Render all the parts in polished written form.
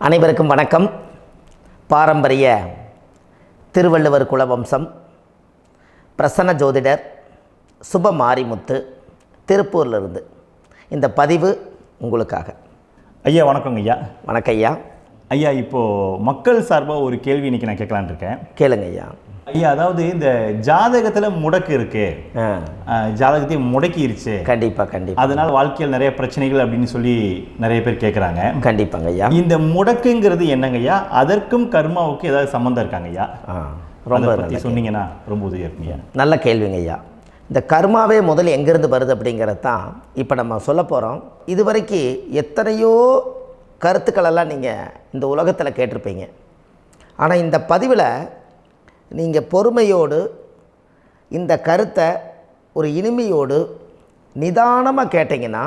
அனைவருக்கும் வணக்கம். பாரம்பரிய திருவள்ளுவர் குலவம்சம், பிரசன்ன ஜோதிடர் சுப மாரிமுத்து, திருப்பூரிலிருந்து இந்த பதிவு உங்களுக்காக. ஐயா வணக்கங்க ஐயா. வணக்கம் ஐயா. ஐயா, இப்போது மக்கள் சார்பாக ஒரு கேள்வி இன்றைக்கி நான் கேட்கலான்னு இருக்கேன். கேளுங்க ஐயா. ஐயா, அதாவது இந்த ஜாதகத்தில் முடக்கு இருக்கு, ஜாதகத்தையும் முடக்கிருச்சு, கண்டிப்பாக அதனால் வாழ்க்கையில் நிறைய பிரச்சனைகள் அப்படின்னு சொல்லி நிறைய பேர் கேட்குறாங்க. கண்டிப்பாங்க ஐயா. இந்த முடக்குங்கிறது என்னங்க ஐயா? அதற்கும் கர்மாவுக்கு ஏதாவது சம்மந்தம் இருக்காங்க ஐயா? ரொம்ப பற்றி சொன்னீங்கன்னா ரொம்ப உதவியாக இருக்குங்க. நல்ல கேள்விங்க ஐயா. இந்த கர்மாவே முதல் எங்கேருந்து வருது அப்படிங்கிறது தான் இப்போ நம்ம சொல்ல போகிறோம். இதுவரைக்கும் எத்தனையோ கருத்துக்களெல்லாம் நீங்கள் இந்த உலகத்தில் கேட்டிருப்பீங்க. ஆனால் இந்த பதிவில் நீங்கள் பொறுமையோடு இந்த கருத்தை ஒரு இனிமையோடு நிதானமாக கேட்டிங்கன்னா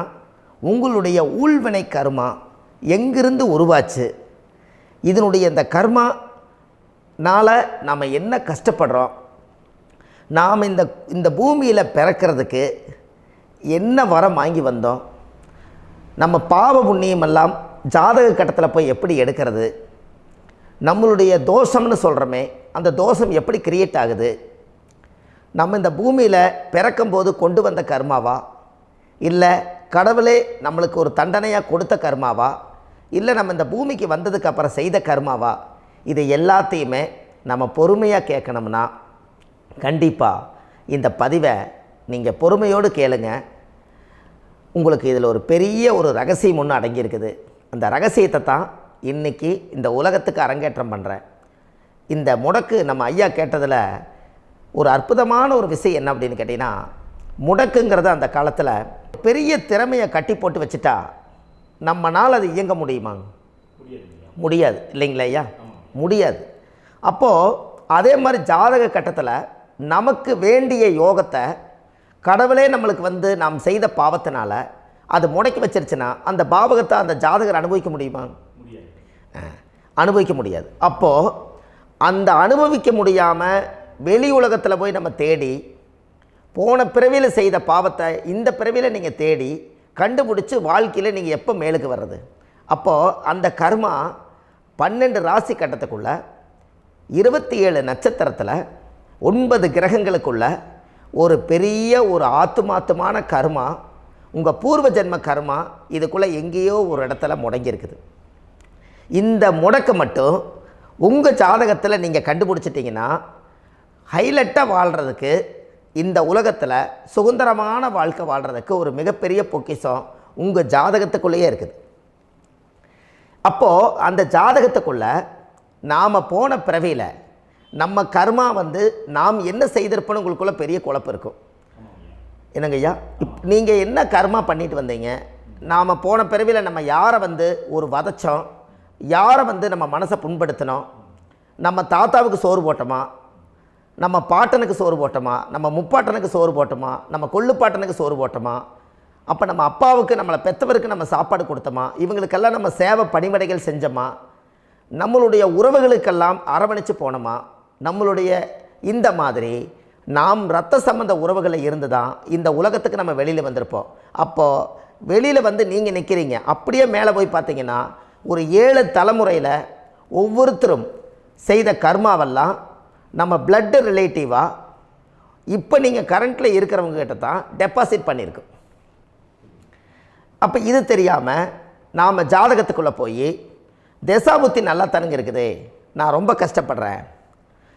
உங்களுடைய ஊழ்வினை கர்மா எங்கிருந்து உருவாச்சு, இதனுடைய இந்த கர்மானால் நாம் என்ன கஷ்டப்படுறோம், நாம் இந்த பூமியில் பிறக்கிறதுக்கு என்ன வரம் வாங்கி வந்தோம், நம்ம பாவ புண்ணியமெல்லாம் ஜாதக கட்டத்தில் போய் எப்படி எடுக்கிறது, நம்மளுடைய தோஷம்னு சொல்கிறோமே அந்த தோஷம் எப்படி கிரியேட் ஆகுது, நம்ம இந்த பூமியில் பிறக்கும்போது கொண்டு வந்த கர்மாவா, இல்லை கடவுளே நம்மளுக்கு ஒரு தண்டனையாக கொடுத்த கர்மாவா, இல்லை நம்ம இந்த பூமிக்கு வந்ததுக்கு அப்புறம் செய்த கர்மாவா, இதை எல்லாத்தையுமே நம்ம பொறுமையாக கேட்கணும்னா கண்டிப்பாக இந்த பதிவை நீங்கள் பொறுமையோடு கேளுங்க. உங்களுக்கு இதில் ஒரு பெரிய ஒரு ரகசியம் ஒன்று அடங்கியிருக்குது. அந்த ரகசியத்தை தான் இன்றைக்கி இந்த உலகத்துக்கு அரங்கேற்றம் பண்ணுறேன். இந்த முடக்கு நம்ம ஐயா கேட்டதில் ஒரு அற்புதமான ஒரு விஷயம் என்ன அப்படின்னு கேட்டிங்கன்னா, முடக்குங்கிறத அந்த காலத்தில் பெரிய திறமையை கட்டி போட்டு வச்சுட்டா நம்மனால் அது இயங்க முடியுமா? முடியாது இல்லைங்களா ஐயா? முடியாது. அப்போது அதே மாதிரி ஜாதக கட்டத்தில் நமக்கு வேண்டிய யோகத்தை கடவுளே நம்மளுக்கு நாம் செய்த பாவத்தினால அது முடக்கி வச்சிருச்சுன்னா அந்த பாவகத்தை அந்த ஜாதகர் அனுபவிக்க முடியுமா? அனுபவிக்க முடியாது. அப்போது அந்த அனுபவிக்க முடியாமல் வெளி உலகத்தில் போய் நம்ம தேடி போன பிறவியில் செய்த பாவத்தை இந்த பிறவியில் நீங்கள் தேடி கண்டுபிடிச்சி வாழ்க்கையில் நீங்கள் எப்போ மேலுக்கு வர்றது? அப்போது அந்த கர்மா 12 ராசி கட்டத்துக்குள்ள 27 நட்சத்திரத்தில் 9 கிரகங்களுக்குள்ள ஒரு பெரிய ஒரு ஆத்துமாத்துமான கர்மா, உங்கள் பூர்வ ஜென்ம கர்மா இதுக்குள்ளே எங்கேயோ ஒரு இடத்துல முடங்கியிருக்குது. இந்த முடக்க மட்டும் உங்கள் ஜாதகத்தில் நீங்கள் கண்டுபிடிச்சிட்டிங்கன்னா ஹைலைட்டாக வாழ்கிறதுக்கு, இந்த உலகத்தில் சுதந்திரமான வாழ்க்கை வாழ்கிறதுக்கு ஒரு மிகப்பெரிய பொக்கிஷம் உங்கள் ஜாதகத்துக்குள்ளேயே இருக்குது. அப்போது அந்த ஜாதகத்துக்குள்ளே நாம் போன பிறவியில் நம்ம கர்மா நாம் என்ன செய்திருப்போன்னு உங்களுக்குள்ளே பெரிய குழப்பம் இருக்கும். என்னங்க ஐயா, நீங்கள் என்ன கர்மா பண்ணிட்டு வந்தீங்க, நாம் போன பிறவியில் நம்ம யாரை ஒரு வதச்சோம், யாரை நம்ம மனசை புண்படுத்தினோம், நம்ம தாத்தாவுக்கு சோறு போட்டோமா, நம்ம பாட்டனுக்கு சோறு போட்டோமா, நம்ம முப்பாட்டனுக்கு சோறு போட்டோமா, நம்ம கொள்ளுப்பாட்டனுக்கு சோறு போட்டோமா, அப்போ நம்ம அப்பாவுக்கு நம்மளை பெற்றவருக்கு நம்ம சாப்பாடு கொடுத்தோமா, இவங்களுக்கெல்லாம் நம்ம சேவை பணிவடைகள் செஞ்சோமா, நம்மளுடைய உறவுகளுக்கெல்லாம் அரவணைச்சு போனோமா, நம்மளுடைய இந்த மாதிரி நாம் இரத்த சம்பந்த உறவுகளை இருந்து தான் இந்த உலகத்துக்கு நம்ம வெளியில் வந்திருப்போம். அப்போது வெளியில் நீங்கள் நிற்கிறீங்க, அப்படியே மேலே போய் பார்த்தீங்கன்னா ஒரு 7 தலைமுறையில் ஒவ்வொருத்தரும் செய்த கர்மாவெல்லாம் நம்ம பிளட்டு ரிலேட்டிவாக இப்போ நீங்கள் கரண்ட்டில் இருக்கிறவங்க கிட்ட தான் டெபாசிட் பண்ணியிருக்கோம். அப்போ இது தெரியாமல் நாம் ஜாதகத்துக்குள்ளே போய் தசாபுத்தி நல்லா தனங்க இருக்குது, நான் ரொம்ப கஷ்டப்படுறேன்,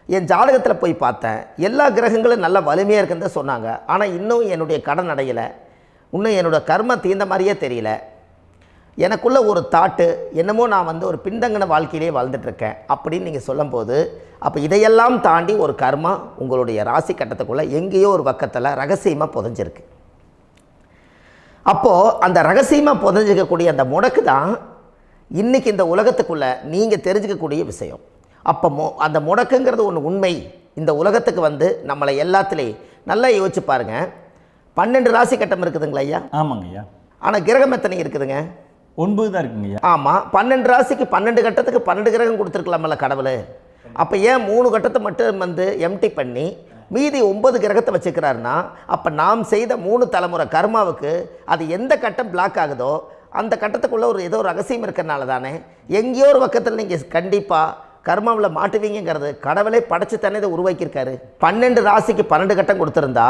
என் ஜாதகத்தில் போய் பார்த்தேன் எல்லா கிரகங்களும் நல்ல வலிமையாக இருக்குன்னு தான் சொன்னாங்க, ஆனால் இன்னும் என்னுடைய கடன் அடையலை, இன்னும் என்னோடய கர்ம தீர்ந்த மாதிரியே தெரியல, எனக்குள்ளே ஒரு தாட்டு என்னமோ நான் ஒரு பின்தங்கின வாழ்க்கையிலே வாழ்ந்துட்டுருக்கேன் அப்படின்னு நீங்கள் சொல்லும்போது, அப்போ இதையெல்லாம் தாண்டி ஒரு கர்மா உங்களுடைய ராசி கட்டத்துக்குள்ளே எங்கேயோ ஒரு பக்கத்தில் ரகசியமாக புதைஞ்சிருக்கு. அப்போது அந்த ரகசியமாக புதைஞ்சிக்கக்கூடிய அந்த முடக்கு தான் இன்றைக்கி இந்த உலகத்துக்குள்ளே நீங்கள் தெரிஞ்சுக்கக்கூடிய விஷயம். அப்போ அந்த முடக்குங்கிறது ஒன்று உண்மை. இந்த உலகத்துக்கு நம்மளை எல்லாத்துலேயும் நல்லா யோசிச்சு பாருங்கள். 12 ராசி கட்டம் இருக்குதுங்களா ஐயா? ஆமாங்க ஐயா. ஆனால் கிரகம் எத்தனை இருக்குதுங்க? 9 தான் இருக்குங்க ஐயா. ஆமாம், 12 ராசிக்கு 12 கட்டத்துக்கு 12 கிரகம் கொடுத்துருக்கலாமல்ல கடவுள். அப்போ ஏன் 3 கட்டத்தை மட்டும் எம்டி பண்ணி மீதி 9 கிரகத்தை வச்சுக்கிறாருன்னா, அப்போ நாம் செய்த 3 தலைமுறை கர்மாவுக்கு அது எந்த கட்டம் பிளாக் ஆகுதோ அந்த கட்டத்துக்குள்ளே ஏதோ ஒரு ரகசியம் இருக்கிறனால தானே எங்கேயோ ஒரு பக்கத்தில் நீங்கள் கண்டிப்பாக கர்மாவில் மாட்டுவீங்கிறது கடவுளே படைச்சு தானே இதை உருவாக்கியிருக்காரு. 12 ராசிக்கு 12 கட்டம் கொடுத்துருந்தா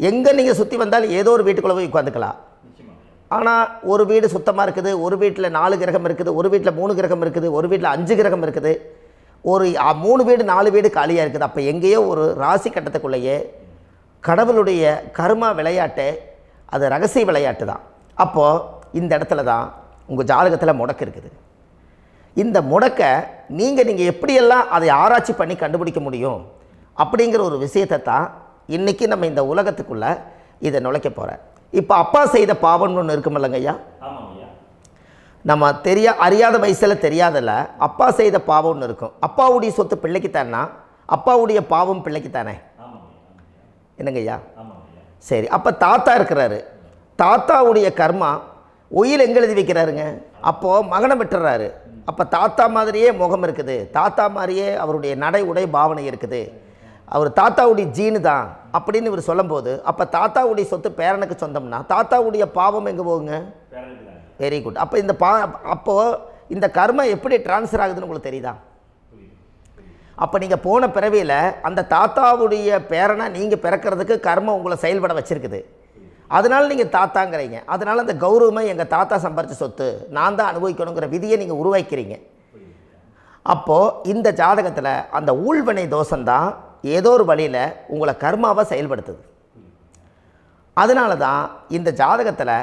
எங்கே நீங்கள் சுற்றி வந்தாலும் ஏதோ ஒரு வீட்டுக்குள்ளே போய் உட்காந்துக்கலாம். ஆனால் ஒரு வீடு சுத்தமாக இருக்குது, ஒரு வீட்டில் 4 கிரகம் இருக்குது, ஒரு வீட்டில் 3 கிரகம் இருக்குது, ஒரு வீட்டில் 5 கிரகம் இருக்குது, ஒரு 3 வீடு 4 வீடு காலியாக இருக்குது. அப்போ எங்கேயோ ஒரு ராசி கட்டத்துக்குள்ளேயே கடவுளுடைய கர்மா விளையாட்டு, அது ரகசிய விளையாட்டு தான். அப்போது இந்த இடத்துல தான் உங்கள் ஜாதகத்தில் முடக்கு இருக்குது. இந்த முடக்கை நீங்கள் எப்படியெல்லாம் அதை ஆராய்ச்சி பண்ணி கண்டுபிடிக்க முடியும் அப்படிங்கிற ஒரு விஷயத்தை தான் இன்றைக்கி நம்ம இந்த உலகத்துக்குள்ளே இதை நுழைக்க போகிறேன். இப்போ அப்பா செய்த பாவம்னு ஒன்று இருக்குமில்லங்க ஐயா, நம்ம அறியாத வயசில் தெரியாதல்ல, அப்பா செய்த பாவம்னு இருக்கும். அப்பாவுடைய சொத்து பிள்ளைக்குத்தானா, அப்பாவுடைய பாவம் பிள்ளைக்குத்தானே, என்னங்க ஐயா? சரி, அப்போ தாத்தா இருக்கிறாரு, தாத்தாவுடைய கர்மா உயில் எங்கே எழுதி வைக்கிறாருங்க? அப்போது மகனை விட்டுறாரு. அப்போ தாத்தா மாதிரியே முகம் இருக்குது, தாத்தா மாதிரியே அவருடைய நடை உடை பாவனை இருக்குது, அவர் தாத்தாவுடைய ஜீனு தான் அப்படின்னு இவர் சொல்லும்போது, அப்போ தாத்தாவுடைய சொத்து பேரனுக்கு சொந்தம்னா தாத்தாவுடைய பாவம் எங்கே போகுங்க? Very good. அப்போ அப்போது இந்த கர்மா எப்படி டிரான்ஸ்ஃபர் ஆகுதுன்னு உங்களுக்கு தெரியுதா? அப்போ நீங்கள் போன பிறவியில் அந்த தாத்தாவுடைய பேரனை நீங்கள் பிறக்கிறதுக்கு கர்மா உங்களை செயல்பட வச்சுருக்குது. அதனால் நீங்கள் தாத்தாங்கிறீங்க. அதனால் அந்த கௌரவமாக எங்கள் தாத்தா சம்பாரித்த சொத்து நான் தான் அனுபவிக்கணுங்கிற விதியை நீங்கள் உருவாக்கிறீங்க. அப்போது இந்த ஜாதகத்தில் அந்த ஊழ்வினை தோஷந்தான் ஏதோ ஒரு வழியில் உங்களை கர்மாவை செயல்படுத்துது. அதனால தான் இந்த ஜாதகத்தில்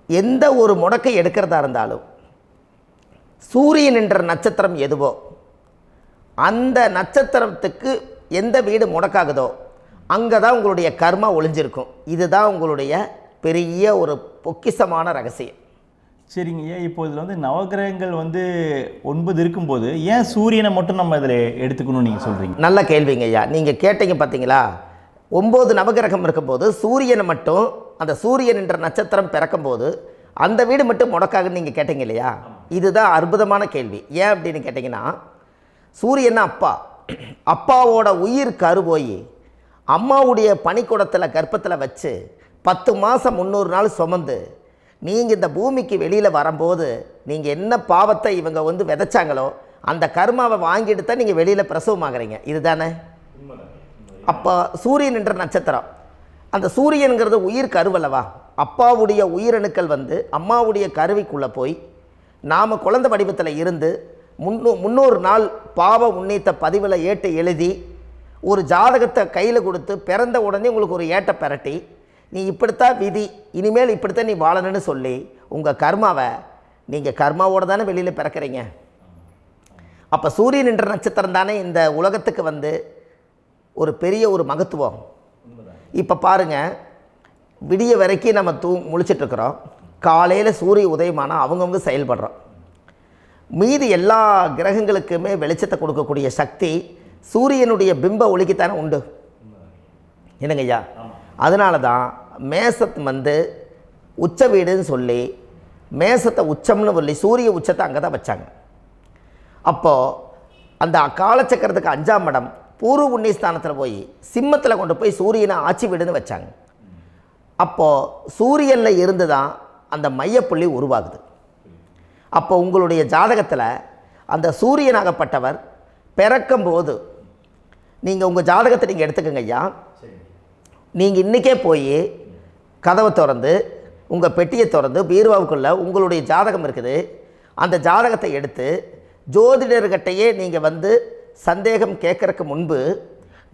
எந்த ஒரு முடக்கை எடுக்கிறதா இருந்தாலும் சூரியன் என்ற நட்சத்திரம் எதுவோ அந்த நட்சத்திரத்துக்கு எந்த வீடு முடக்காகுதோ அங்கே தான் உங்களுடைய கர்மா ஒளிஞ்சிருக்கும். இதுதான் உங்களுடைய பெரிய ஒரு பொக்கிஷமான ரகசியம். சரிங்க ஐயா, இப்போ இதில் நவகிரகங்கள் 9 இருக்கும்போது ஏன் சூரியனை மட்டும் நம்ம இதில் எடுத்துக்கணும்னு நீங்கள் சொல்கிறீங்க? நல்ல கேள்விங்க ஐயா. நீங்கள் கேட்டீங்க பார்த்தீங்களா, 9 நவகிரகம் இருக்கும்போது சூரியனை மட்டும், அந்த சூரியன் என்ற நட்சத்திரம் பிறக்கும்போது அந்த வீடு மட்டும் முடக்காகுன்னு நீங்கள் கேட்டீங்க இல்லையா? இதுதான் அற்புதமான கேள்வி. ஏன் அப்படின்னு கேட்டிங்கன்னா, சூரியன் அப்பா, அப்பாவோட உயிர் கரு போய் அம்மாவுடைய பனிக்கூடத்தில் கர்ப்பத்தில் வச்சு 10 மாதம் 300 நாள் சுமந்து நீங்கள் இந்த பூமிக்கு வெளியில் வரும்போது நீங்கள் என்ன பாவத்தை இவங்க விதைச்சாங்களோ அந்த கர்மாவை வாங்கிட்டு தான் நீங்கள் வெளியில் பிரசவமாகறீங்க. இதுதானே? அப்போ சூரியன் என்ற நட்சத்திரம், அந்த சூரியனுங்கிறது உயிர் கருவல்லவா, அப்பாவுடைய உயிரணுக்கள் அம்மாவுடைய கருவிக்குள்ளே போய் நாம் குழந்தை வடிவத்தில் இருந்து 300 நாள் பாவ உண்ணீத்த பதிவில் ஏட்டு எழுதி ஒரு ஜாதகத்தை கையில் கொடுத்து பிறந்த உடனே உங்களுக்கு ஒரு ஏட்டை பெரட்டி நீ இப்படித்தான் விதி, இனிமேல் இப்படித்தான் நீ வாழணும்னு சொல்லி உங்கள் கர்மாவை நீங்கள் கர்மாவோடு தானே வெளியில் பிறக்கிறீங்க. அப்போ சூரியன் என்ற நட்சத்திரம் தானே இந்த உலகத்துக்கு ஒரு பெரிய ஒரு மகத்துவம். இப்போ பாருங்கள், விடிய வரைக்கும் நம்ம முழிச்சிட்ருக்குறோம், காலையில் சூரிய உதயமானால் அவங்கவுங்க செயல்படுறோம். மீதி எல்லா கிரகங்களுக்குமே வெளிச்சத்தை கொடுக்கக்கூடிய சக்தி சூரியனுடைய பிம்ப ஒளிக்குத்தானே உண்டு, என்னங்க ஐயா? அதனால தான் மேசத் உச்ச வீடுன்னு சொல்லி மேசத்தை உச்சம்னு சொல்லி சூரிய உச்சத்தை அங்கே தான் வச்சாங்க. அப்போது அந்த காலச்சக்கரத்துக்கு 5ஆம் இடம் பூர்வ புண்ணியஸ்தானத்தில் போய் சிம்மத்தில் கொண்டு போய் சூரியனை ஆட்சி வீடுன்னு வச்சாங்க. அப்போது சூரியனில் இருந்து தான் அந்த மையப்புள்ளி உருவாகுது. அப்போ உங்களுடைய ஜாதகத்தில் அந்த சூரியனாகப்பட்டவர் பிறக்கும்போது நீங்கள் உங்கள் ஜாதகத்தை நீங்கள் எடுத்துக்கங்க ஐயா. நீங்கள் இன்றைக்கே போய் கதவை திறந்து உங்கள் பெட்டியை திறந்து பீர்வாவுக்குள்ளே உங்களுடைய ஜாதகம் இருக்குது, அந்த ஜாதகத்தை எடுத்து ஜோதிடர்கிட்டையே நீங்கள் சந்தேகம் கேட்குறக்கு முன்பு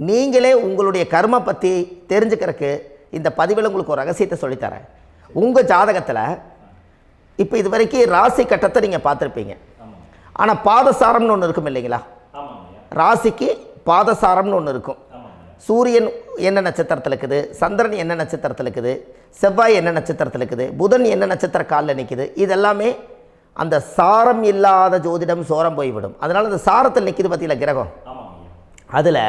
நீங்களே உங்களுடைய கர்மா பற்றி தெரிஞ்சுக்கிறதுக்கு இந்த பதிவில் உங்களுக்கு ஒரு ரகசியத்தை சொல்லித்தரேன். உங்கள் ஜாதகத்தில் இப்போ இது வரைக்கும் ராசி கட்டத்தை நீங்கள் பார்த்துருப்பீங்க, ஆனால் பாதசாரம்னு ஒன்று இருக்கும் இல்லைங்களா? ராசிக்கு பாதசாரம்னு ஒன்று இருக்கும். சூரியன் என்ன நட்சத்திரத்தில் இருக்குது, சந்திரன் என்ன நட்சத்திரத்தில் இருக்குது, செவ்வாய் என்ன நட்சத்திரத்தில் இருக்குது, புதன் என்ன நட்சத்திர காலில் நிற்குது, இதெல்லாமே அந்த சாரம் இல்லாத ஜோதிடம் சோரம் போய்விடும். அதனால் அந்த சாரத்தில் நிற்கிது பார்த்தீங்களா கிரகம், அதில்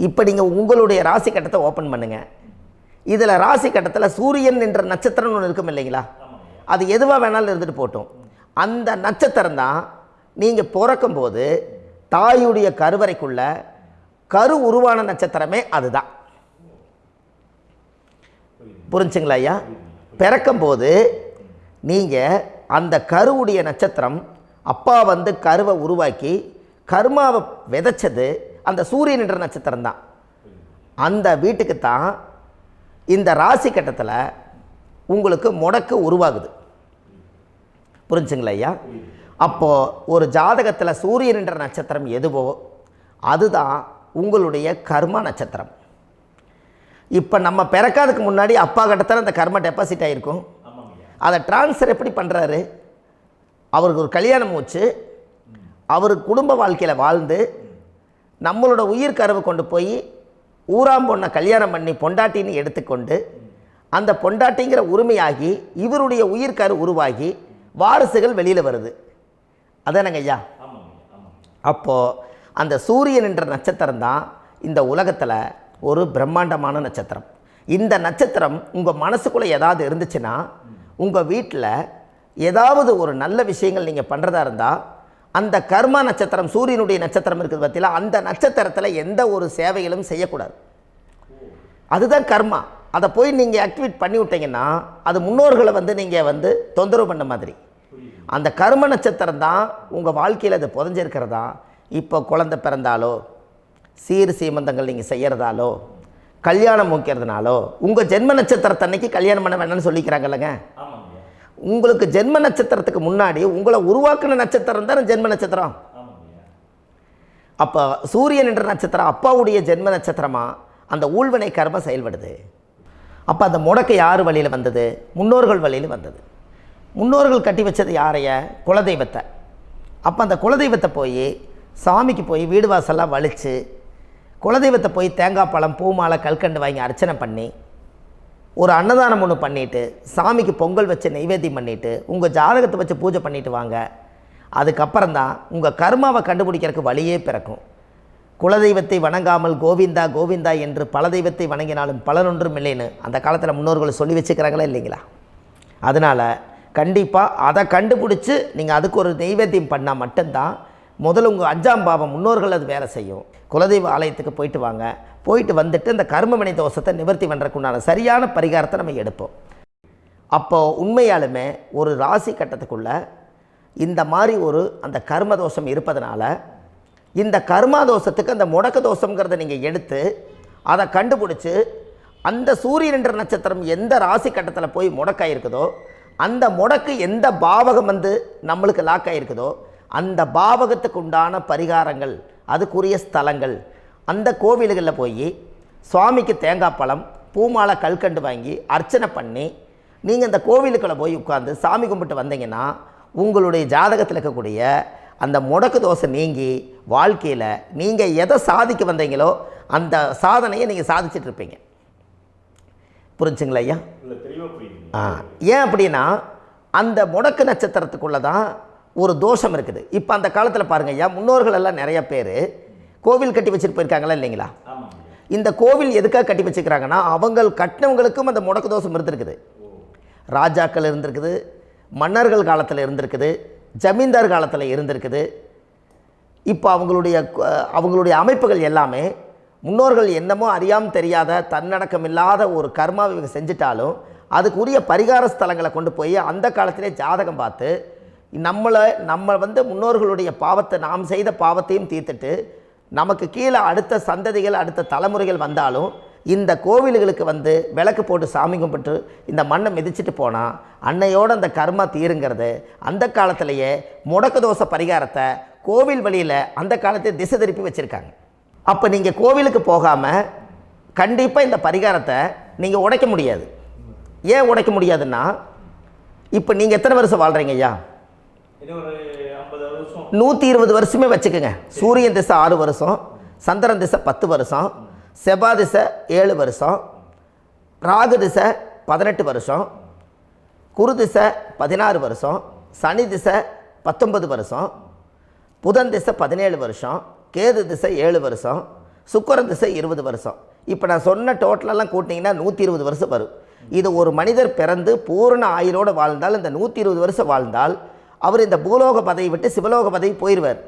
இப்போ நீங்கள் உங்களுடைய ராசி கட்டத்தை ஓப்பன் பண்ணுங்கள். இதில் ராசி கட்டத்தில் சூரியன் என்ற நட்சத்திரம்னு ஒன்று இருக்கும் இல்லைங்களா? அது எதுவாக வேணாலும் இருந்துட்டு போட்டோம். அந்த நட்சத்திரம் தான் நீங்கள் பிறக்கும்போது தாயுடைய கருவறைக்குள்ள கரு உருவான நட்சத்திரமே அதுதான். புரிஞ்சுங்களா ஐயா? பிறக்கும்போது நீங்கள் அந்த கருவுடைய நட்சத்திரம், அப்பா வந்து கருவை உருவாக்கி கர்மாவை விதைச்சது அந்த சூரியன் என்ற நட்சத்திரம் தான். அந்த வீட்டுக்கு தான் இந்த ராசி கட்டத்தில் உங்களுக்கு முடக்கு உருவாகுது. புரிஞ்சுங்களா ஐயா? அப்போது ஒரு ஜாதகத்தில் சூரியன் என்ற நட்சத்திரம் எதுவோ அதுதான் உங்களுடைய கர்மா நட்சத்திரம். இப்போ நம்ம பிறக்காதுக்கு முன்னாடி அப்பா கட்டத்தில் அந்த கர்மா டெபாசிட் ஆகிருக்கும். அதை ட்ரான்ஸ்ஃபர் எப்படி பண்ணுறாரு? அவருக்கு ஒரு கல்யாணம் வச்சு அவர் குடும்ப வாழ்க்கையில் வாழ்ந்து நம்மளோட உயிர் கருவை கொண்டு போய் ஊராம் பொண்ணை கல்யாணம் பண்ணி பொண்டாட்டின்னு எடுத்துக்கொண்டு அந்த பொண்டாட்டிங்கிற உரிமையாகி இவருடைய உயிர் கரு உருவாகி வாரிசுகள் வெளியில் வருது. அதானங்க ஐயா? அப்போது அந்த சூரியன் என்ற நட்சத்திரம் தான் இந்த உலகத்தில் ஒரு பிரம்மாண்டமான நட்சத்திரம். இந்த நட்சத்திரம் உங்கள் மனசுக்குள்ளே ஏதாவது இருந்துச்சுன்னா உங்கள் வீட்டில் ஏதாவது ஒரு நல்ல விஷயங்கள் நீங்கள் பண்ணுறதா இருந்தால் அந்த கர்மா நட்சத்திரம், சூரியனுடைய நட்சத்திரம் இருக்குது பார்த்தீங்களா, அந்த நட்சத்திரத்தில் எந்த ஒரு சேவைகளும் செய்யக்கூடாது. அதுதான் கர்மா. அதை போய் நீங்கள் ஆக்டிவேட் பண்ணி விட்டீங்கன்னா அது முன்னோர்களை வந்து நீங்கள் வந்து தொந்தரவு பண்ண மாதிரி. அந்த கர்ம நட்சத்திரம் தான் உங்கள் வாழ்க்கையில் அது புதஞ்சிருக்கிறதா. இப்போ குழந்தை பிறந்தாலோ, சீர் சீமந்தங்கள் நீங்கள் செய்கிறதாலோ, கல்யாணம் முக்கிறதுனாலோ, உங்கள் ஜென்ம நட்சத்திரத்தன்னைக்கு கல்யாணம் பண்ண வேண்டாம்னு சொல்லிக்கிறாங்கல்லங்க. உங்களுக்கு ஜென்ம நட்சத்திரத்துக்கு முன்னாடி உங்களை உருவாக்குன நட்சத்திரம் தான் ஜென்ம நட்சத்திரம். அப்போ சூரியன் என்ற நட்சத்திரம் அப்பாவுடைய ஜென்ம நட்சத்திரமாக அந்த ஊழ்வினை கர்மம் செயல்படுது. அப்போ அந்த முடக்கு யார் வழியில் வந்தது? முன்னோர்கள் வழியில் வந்தது. முன்னோர்கள் கட்டி வச்சது யாரைய? குலதெய்வத்தை. அப்போ அந்த குலதெய்வத்தை போய் சாமிக்கு போய் வீடு வாசல்லாம் வலித்து குலதெய்வத்தை போய் தேங்காய் பழம் பூ மாலை கல்கண்டு வாங்கி அர்ச்சனை பண்ணி ஒரு அன்னதானம் ஒன்று பண்ணிவிட்டு சாமிக்கு பொங்கல் வச்சு நைவேத்தியம் பண்ணிவிட்டு உங்கள் ஜாதகத்தை வச்சு பூஜை பண்ணிவிட்டு வாங்க. அதுக்கப்புறம் தான் உங்கள் கர்மாவை கண்டுபிடிக்கிறதுக்கு வழியே பிறக்கும். குலதெய்வத்தை வணங்காமல் கோவிந்தா கோவிந்தா என்று பல தெய்வத்தை வணங்கினாலும் பலனொன்றும் இல்லைன்னு அந்த காலத்தில் முன்னோர்கள் சொல்லி வச்சுக்கிறாங்களா இல்லைங்களா? அதனால் கண்டிப்பாக அதை கண்டுபிடிச்சி நீங்கள் அதுக்கு ஒரு நைவேத்தியம் பண்ணால் மட்டும்தான் முதல்ல உங்கள் 5ஆம் பாவம் முன்னோர்கள் அது வேலை செய்யும். குலதெய்வ ஆலயத்துக்கு போயிட்டு வாங்க. போயிட்டு வந்துட்டு இந்த கர்மவினை தோஷத்தை நிவர்த்தி பண்ணுறதுக்குண்டான சரியான பரிகாரத்தை நம்ம எடுப்போம். அப்போது உண்மையாலுமே ஒரு ராசி கட்டத்துக்குள்ள இந்த மாதிரி ஒரு அந்த கர்ம தோஷம் இருப்பதனால இந்த கர்மா தோஷத்துக்கு அந்த முடக்க தோஷங்கிறத நீங்கள் எடுத்து அதை கண்டுபிடிச்சி அந்த சூரியன் என்ற நட்சத்திரம் எந்த ராசி கட்டத்தில் போய் முடக்காயிருக்குதோ அந்த முடக்கு எந்த பாவகம் வந்து நம்மளுக்கு லாக் ஆகிருக்குதோ அந்த பாவகத்துக்கு உண்டான பரிகாரங்கள், அதுக்குரிய ஸ்தலங்கள், அந்த கோவில்களில் போய் சுவாமிக்கு தேங்காய் பழம் பூமாலை கல்கண்டு வாங்கி அர்ச்சனை பண்ணி நீங்கள் அந்த கோவிலுக்குள்ளே போய் உட்காந்து சாமி கும்பிட்டு வந்தீங்கன்னா உங்களுடைய ஜாதகத்தில் இருக்கக்கூடிய அந்த முடக்கு தோசை நீங்கி வாழ்க்கையில் நீங்கள் எதை சாதிக்க வந்தீங்களோ அந்த சாதனையை நீங்கள் சாதிச்சுட்டு இருப்பீங்க. புரிஞ்சுங்களா ஐயா? ஏன் அப்படின்னா அந்த முடக்கு நட்சத்திரத்துக்குள்ளே தான் ஒரு தோஷம் இருக்குது. இப்போ அந்த காலத்தில் பாருங்க ஐயா, முன்னோர்கள் எல்லாம் நிறைய பேர் கோவில் கட்டி வச்சுட்டு போயிருக்காங்களா இல்லைங்களா? இந்த கோவில் எதுக்காக கட்டி வச்சுக்கிறாங்கன்னா அவங்க கட்டினவங்களுக்கும் அந்த முடக்கு தோஷம் இருந்திருக்குது. ராஜாக்கள் இருந்திருக்குது, மன்னர்கள் காலத்தில் இருந்திருக்குது, ஜமீன்தார் காலத்தில் இருந்திருக்குது. இப்போ அவங்களுடைய அமைப்புகள் எல்லாமே முன்னோர்கள் என்னமோ அறியாமல் தெரியாத தன்னடக்கம் இல்லாத ஒரு கர்மாவை இவங்க செஞ்சிட்டாலும் அதுக்குரிய பரிகார ஸ்தலங்களை கொண்டு போய் அந்த காலத்திலே ஜாதகம் பார்த்து நம்ம வந்து முன்னோர்களுடைய பாவத்தை, நாம் செய்த பாவத்தையும் தீர்த்துட்டு நமக்கு கீழே அடுத்த சந்ததிகள் அடுத்த தலைமுறைகள் வந்தாலும் இந்த கோவில்களுக்கு வந்து விளக்கு போட்டு சாமி கும்பிட்டு இந்த மண்ணை மிதிச்சிட்டு போனால் அன்னையோடு அந்த கர்மா தீருங்கிறது அந்த காலத்திலேயே முடக்க தோஷ பரிகாரத்தை கோவில் வழியில் அந்த காலத்தை திசை திருப்பி வச்சுருக்காங்க. அப்போ நீங்கள் கோவிலுக்கு போகாமல் கண்டிப்பாக இந்த பரிகாரத்தை நீங்கள் உடைக்க முடியாது. ஏன் உடைக்க முடியாதுன்னா இப்போ நீங்கள் எத்தனை வருஷம் வாழ்கிறீங்க ஐயா? 120 வருஷமே வச்சுக்கோங்க. சூரியன் திசை 6 வருஷம், சந்திரன் திசை 10 வருஷம், செவ்வாய் திசை 7 வருஷம், ராகு திசை 18 வருஷம், குரு திசை 16 வருஷம், சனி திசை 19 வருஷம், புதன் திசை 17 வருஷம், கேது திசை 7 வருஷம், சுக்கிரன் திசை 20 வருஷம். இப்போ நான் சொன்ன டோட்டலெல்லாம் கூட்டிங்கன்னா 120 வருஷம் வரும். இது ஒரு மனிதர் பிறந்து பூரண ஆயுளோடு வாழ்ந்தால் இந்த 120 வருஷம் வாழ்ந்தால் அவர் இந்த பூலோக பதவி விட்டு சிவலோக பதவி போயிடுவார்.